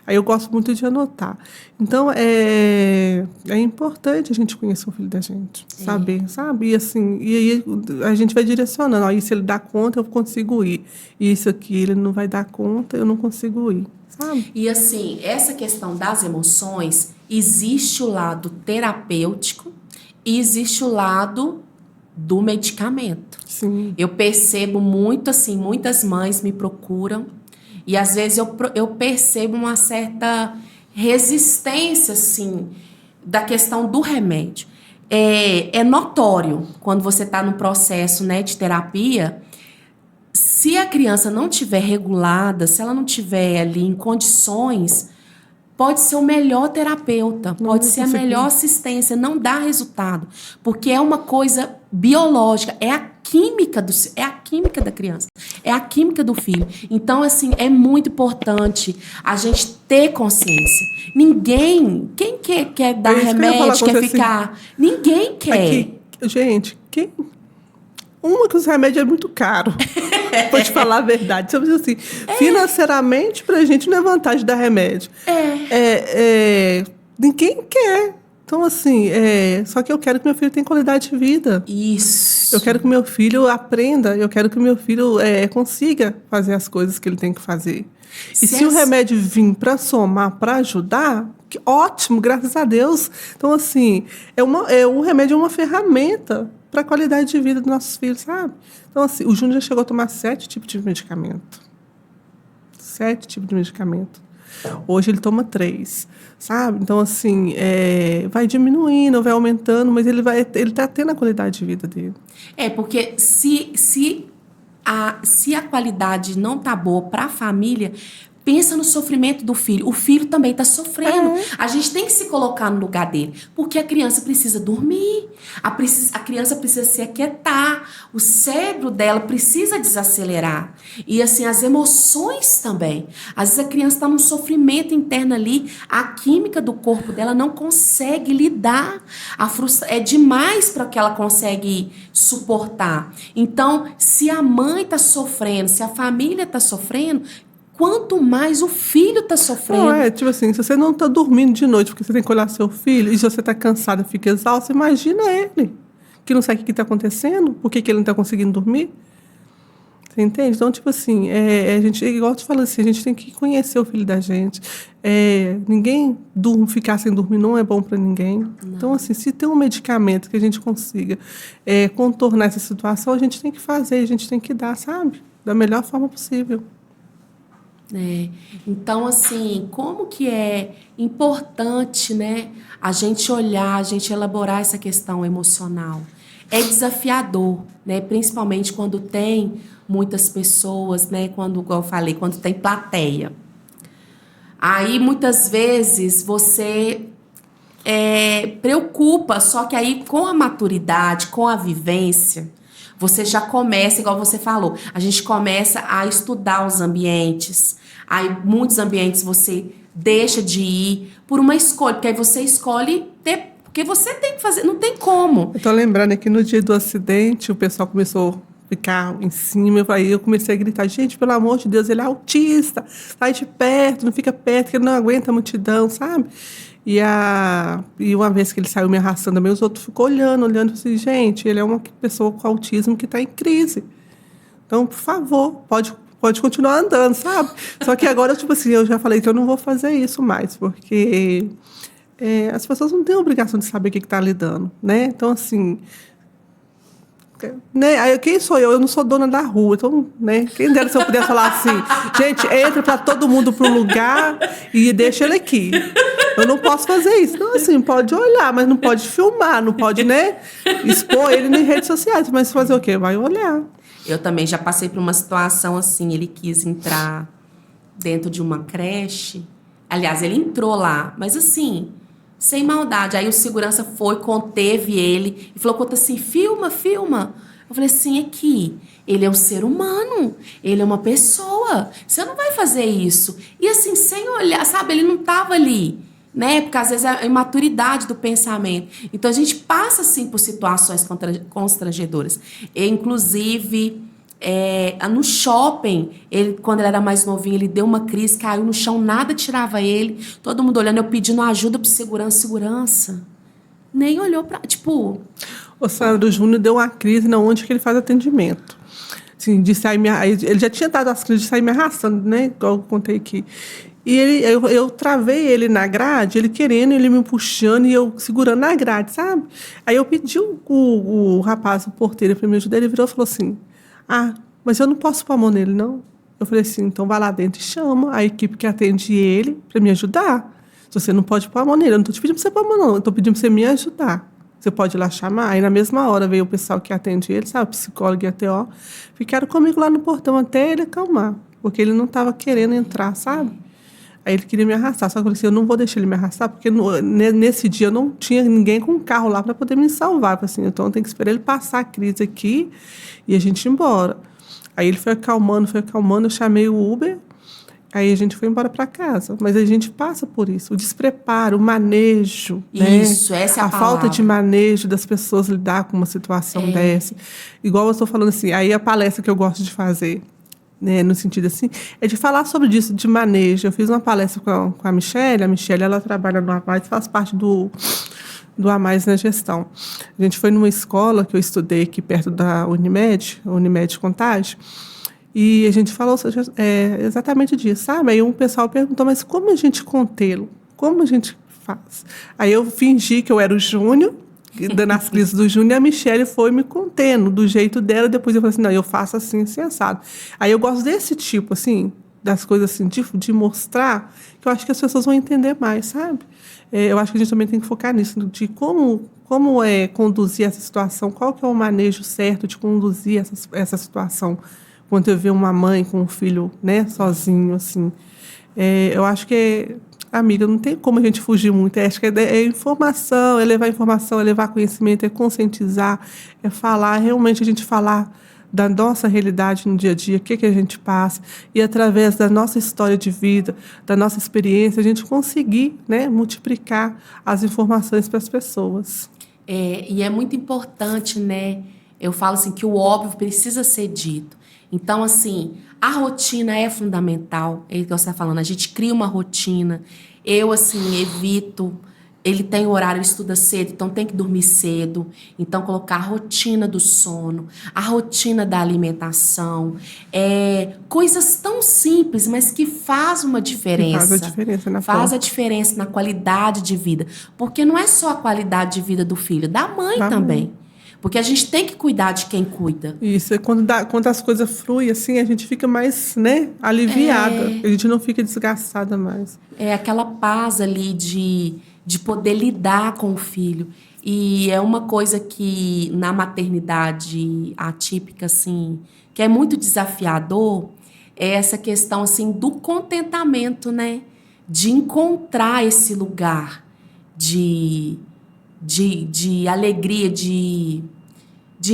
Aí eu gosto muito de anotar. Então, é importante a gente conhecer o filho da gente, saber, sabe? E, assim, e aí a gente vai direcionando. Ó, e se ele dá conta, eu consigo ir. E isso aqui, ele não vai dar conta, eu não consigo ir, sabe? E assim, essa questão das emoções, existe o lado terapêutico e existe o lado do medicamento. Sim. Eu percebo muito assim, muitas mães me procuram e às vezes eu percebo uma certa resistência assim da questão do remédio. É notório quando você está no processo, né, de terapia. Se a criança não estiver regulada, se ela não estiver ali em condições, pode ser o melhor terapeuta, pode ser a melhor assistência, não dá resultado, porque é uma coisa biológica, é a química da criança, é a química do filho. Então, assim, é muito importante a gente ter consciência. Quem quer dar remédio, quer ficar... Assim, ninguém quer. Aqui, gente, que os remédios é muito caro. Vou te falar a verdade. Assim, financeiramente, pra gente não é vantagem dar remédio. Ninguém quer. Então, assim, só que eu quero que meu filho tenha qualidade de vida. Isso. Eu quero que meu filho aprenda. Eu quero que meu filho consiga fazer as coisas que ele tem que fazer. E se o remédio vir para somar, para ajudar, que ótimo, graças a Deus. Então, assim, o remédio é uma ferramenta para a qualidade de vida dos nossos filhos, sabe? Então, assim, o Júnior já chegou a tomar 7 tipos de medicamento. 7 tipos de medicamento. Hoje ele toma 3, sabe? Então, assim, vai diminuindo, vai aumentando, mas ele está tendo a qualidade de vida dele. Porque se a qualidade não tá boa para a família, pensa no sofrimento do filho. O filho também está sofrendo. A gente tem que se colocar no lugar dele. Porque a criança precisa dormir. A criança precisa se aquietar. O cérebro dela precisa desacelerar. E assim, as emoções também. Às vezes a criança está num sofrimento interno ali. A química do corpo dela não consegue lidar. É demais para que ela consegue suportar. Então, se a mãe está sofrendo, se a família está sofrendo, quanto mais o filho está sofrendo. Não, tipo assim, se você não está dormindo de noite porque você tem que olhar seu filho, e se você está cansada, fica exausto, imagina ele, que não sabe o que está acontecendo, por que ele não está conseguindo dormir. Você entende? Então, tipo assim, a gente, igual eu te falo assim, a gente tem que conhecer o filho da gente. Ninguém ficar sem dormir não é bom para ninguém. Não. Então, assim, se tem um medicamento que a gente consiga contornar essa situação, a gente tem que fazer, a gente tem que dar, sabe? Da melhor forma possível. Então, assim, como que é importante, né, a gente olhar, a gente elaborar essa questão emocional. É desafiador, né, principalmente quando tem muitas pessoas, né, igual eu falei, quando tem plateia. Aí, muitas vezes, você preocupa, só que aí, com a maturidade, com a vivência, você já começa, igual você falou, a gente começa a estudar os ambientes. Aí, muitos ambientes você deixa de ir por uma escolha, porque aí você escolhe porque você tem que fazer, não tem como. Eu tô lembrando que no dia do acidente, o pessoal começou a ficar em cima, aí eu comecei a gritar, gente, pelo amor de Deus, ele é autista, sai de perto, não fica perto, que ele não aguenta a multidão, sabe? E uma vez que ele saiu me arrastando também, os outros ficou olhando assim, gente, ele é uma pessoa com autismo que está em crise. Então, por favor, pode continuar andando, sabe? Só que agora, tipo assim, eu já falei que eu não vou fazer isso mais, porque as pessoas não têm a obrigação de saber o que está lidando, né? Então, assim, né? Quem sou eu? Eu não sou dona da rua, então, né? Quem dera se eu pudesse falar assim, gente, entra para todo mundo pro lugar e deixa ele aqui. Eu não posso fazer isso. Então, assim, pode olhar, mas não pode filmar, não pode, né, expor ele nas redes sociais. Mas fazer o quê? Vai olhar. Eu também já passei por uma situação assim, ele quis entrar dentro de uma creche. Aliás, ele entrou lá, mas assim, sem maldade. Aí o segurança conteve ele e falou, assim, filma. Eu falei assim, aqui, ele é um ser humano, ele é uma pessoa, você não vai fazer isso. E assim, sem olhar, sabe, ele não estava ali, né? Porque às vezes é a imaturidade do pensamento. Então a gente passa, assim, por situações constrangedoras. Inclusive, No shopping, quando ele era mais novinho, ele deu uma crise, caiu no chão, nada tirava ele. Todo mundo olhando, eu pedindo ajuda pro segurança. Nem olhou pra... Tipo... O Sandro Júnior deu uma crise onde que ele faz atendimento. Assim, de sair ele já tinha dado as crises de sair me arrastando, né? Igual eu contei aqui. E eu travei ele na grade, ele querendo, ele me puxando e eu segurando na grade, sabe? Aí eu pedi o rapaz, o porteiro, para me ajudar. Ele virou e falou assim... mas eu não posso pôr a mão nele, não. Eu falei assim, então vai lá dentro e chama a equipe que atende ele para me ajudar. Se você não pode pôr a mão nele, eu não estou te pedindo para você pôr a mão, não. Eu estou pedindo para você me ajudar. Você pode ir lá chamar. Aí, na mesma hora, veio o pessoal que atende ele, sabe? Psicólogo e ATO. Ficaram comigo lá no portão até ele acalmar. Porque ele não estava querendo entrar, sabe? Aí ele queria me arrastar. Só que eu falei assim, eu não vou deixar ele me arrastar, porque nesse dia eu não tinha ninguém com carro lá para poder me salvar. Eu falei assim, então eu tenho que esperar ele passar a crise aqui e a gente ir embora. Aí ele foi acalmando, eu chamei o Uber, aí a gente foi embora para casa. Mas a gente passa por isso, o despreparo, o manejo. Isso, né? essa é a falta de manejo das pessoas lidar com uma situação dessa. Igual eu estou falando assim, aí a palestra que eu gosto de fazer, né, no sentido assim, é de falar sobre isso, de manejo. Eu fiz uma palestra com a Michelle. A Michelle, ela trabalha no AMAIS, faz parte do AMAIS na gestão. A gente foi numa escola que eu estudei aqui perto da Unimed Contagem, e a gente falou exatamente disso, sabe? Aí um pessoal perguntou, mas como a gente contê-lo? Como a gente faz? Aí eu fingi que eu era o Júnior, dando as crises do Júnior, e a Michelle foi me contendo do jeito dela. Depois eu falei assim, não, eu faço assim, assim, assado. Aí eu gosto desse tipo, assim, das coisas assim, de mostrar, que eu acho que as pessoas vão entender mais, sabe? Eu acho que a gente também tem que focar nisso, de como conduzir essa situação, qual que é o manejo certo de conduzir essa situação. Quando eu vejo uma mãe com um filho, né, sozinho, assim. Eu acho que, amiga, não tem como a gente fugir muito. Acho que é informação, é levar conhecimento, é conscientizar, é falar, realmente a gente falar da nossa realidade no dia a dia, o que a gente passa, e através da nossa história de vida, da nossa experiência, a gente conseguir, né, multiplicar as informações para as pessoas. E é muito importante, né? Eu falo assim, que o óbvio precisa ser dito. Então, assim, a rotina é fundamental. É o que você está falando, a gente cria uma rotina. Eu, assim, evito... Ele tem horário, ele estuda cedo, então tem que dormir cedo. Então, colocar a rotina do sono, a rotina da alimentação. Coisas tão simples, mas que faz uma diferença. Faz a diferença na Faz a diferença na qualidade de vida. Porque não é só a qualidade de vida do filho, da mãe também. Porque a gente tem que cuidar de quem cuida. Isso, quando as coisas fluem, assim, a gente fica mais, né, aliviada. A gente não fica desgastada mais. É aquela paz ali de poder lidar com o filho. E é uma coisa que na maternidade atípica, assim, que é muito desafiador, é essa questão, assim, do contentamento, né? De encontrar esse lugar de alegria, de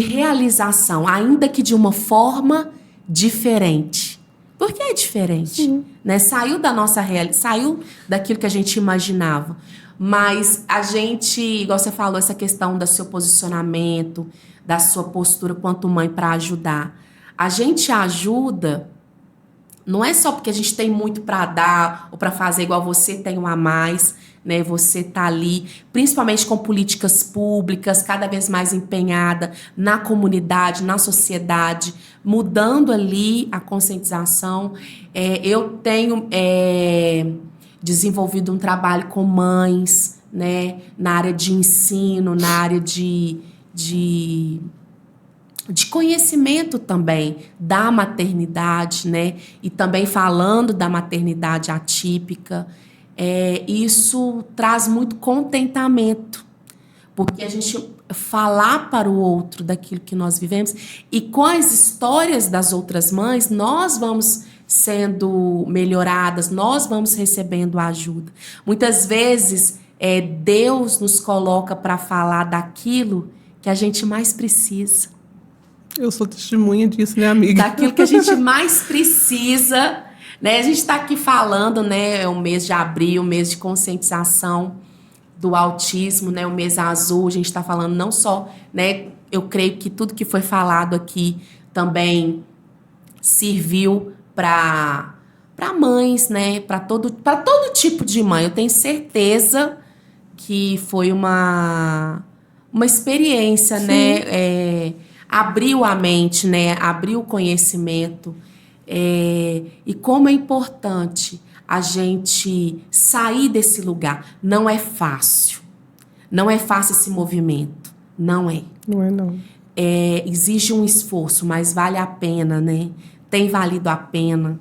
realização, ainda que de uma forma diferente. Porque é diferente, né? Saiu da nossa realidade, saiu daquilo que a gente imaginava. Mas a gente, igual você falou, essa questão do seu posicionamento, da sua postura quanto mãe para ajudar. A gente ajuda, não é só porque a gente tem muito para dar ou para fazer igual você tem um a mais, né? Você tá ali, principalmente com políticas públicas, cada vez mais empenhada na comunidade, na sociedade, mudando ali a conscientização. Eu tenho desenvolvido um trabalho com mães, né? Na área de ensino, na área de conhecimento também da maternidade, né? E também falando da maternidade atípica. Isso traz muito contentamento, porque a gente falar para o outro daquilo que nós vivemos, e com as histórias das outras mães, nós vamos sendo melhoradas, nós vamos recebendo ajuda. Muitas vezes, Deus nos coloca para falar daquilo que a gente mais precisa. Eu sou testemunha disso, né, amiga? Daquilo que a gente mais precisa, né? A gente está aqui falando, né? É o mês de abril, o mês de conscientização do autismo, né? O mês azul. A gente está falando não só, né? Eu creio que tudo que foi falado aqui também serviu para mães, né? Para todo tipo de mãe. Eu tenho certeza que foi uma experiência, Sim. né? Abriu a mente, né? Abriu o conhecimento. E como é importante a gente sair desse lugar. Não é fácil. Não é fácil esse movimento. Não é. Não é, não. Exige um esforço, mas vale a pena, né? Tem valido a pena.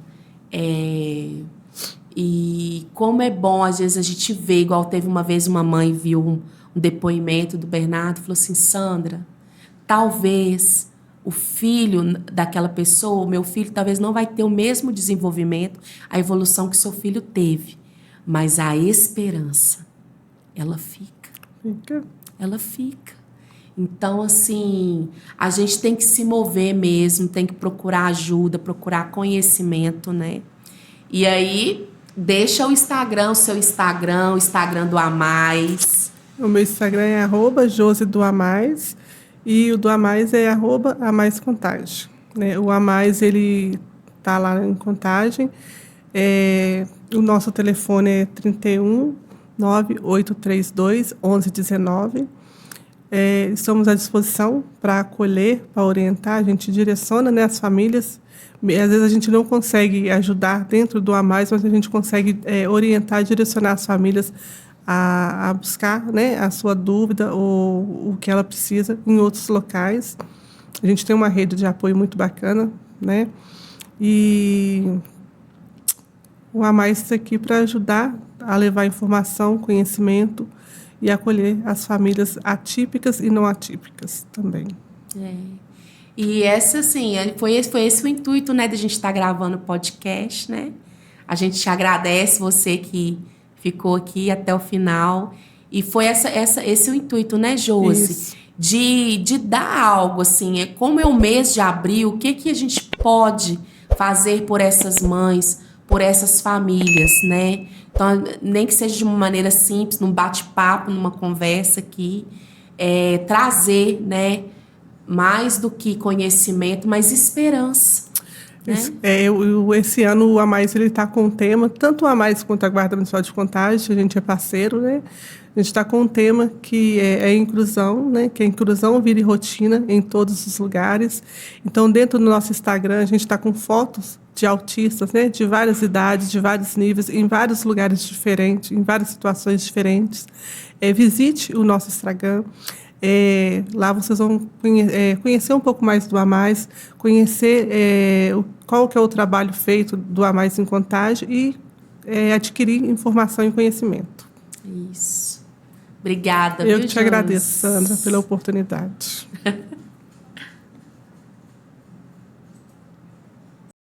E como é bom, às vezes, a gente vê, igual teve uma vez uma mãe viu um depoimento do Bernardo, falou assim, Sandra, talvez o filho daquela pessoa, o meu filho, talvez não vai ter o mesmo desenvolvimento, a evolução que seu filho teve, mas a esperança, ela fica. Ela fica. Então, assim, a gente tem que se mover mesmo, tem que procurar ajuda, procurar conhecimento, né? E aí, deixa o seu Instagram, o Instagram do Amais. O meu Instagram é @josedoamais e o do Amais é @amaiscontagem. Né? O Amais, ele tá lá em Contagem. O nosso telefone é 31 98832 1119. Estamos à disposição para acolher, para orientar, a gente direciona, né, as famílias. Às vezes a gente não consegue ajudar dentro do Amais, mas a gente consegue orientar, direcionar as famílias a buscar, né, a sua dúvida ou o que ela precisa em outros locais. A gente tem uma rede de apoio muito bacana, né? E o Amais está aqui para ajudar a levar informação, conhecimento e acolher as famílias atípicas e não atípicas também. E essa, assim, foi esse o intuito, né, de a gente estar gravando o podcast, né? A gente te agradece, você que ficou aqui até o final. E foi esse o intuito, né, Josi? De dar algo, assim, como é o mês de abril, o que a gente pode fazer por essas mães, por essas famílias, né? Então, nem que seja de uma maneira simples, num bate-papo, numa conversa aqui, trazer, né, mais do que conhecimento, mas esperança. Né? Esse ano o Amais está com o tema, tanto o Amais quanto a Guarda Municipal de Contagem, a gente é parceiro, né? A gente está com um tema que é inclusão, né? Que a inclusão vire rotina em todos os lugares. Então, dentro do nosso Instagram, a gente está com fotos de autistas, né? De várias idades, de vários níveis, em vários lugares diferentes, em várias situações diferentes. Visite o nosso Instagram. Lá vocês vão conhecer um pouco mais do Amais, conhecer qual que é o trabalho feito do Amais em Contagem e adquirir informação e conhecimento. Isso. Obrigada. Eu que te agradeço, Sandra, pela oportunidade.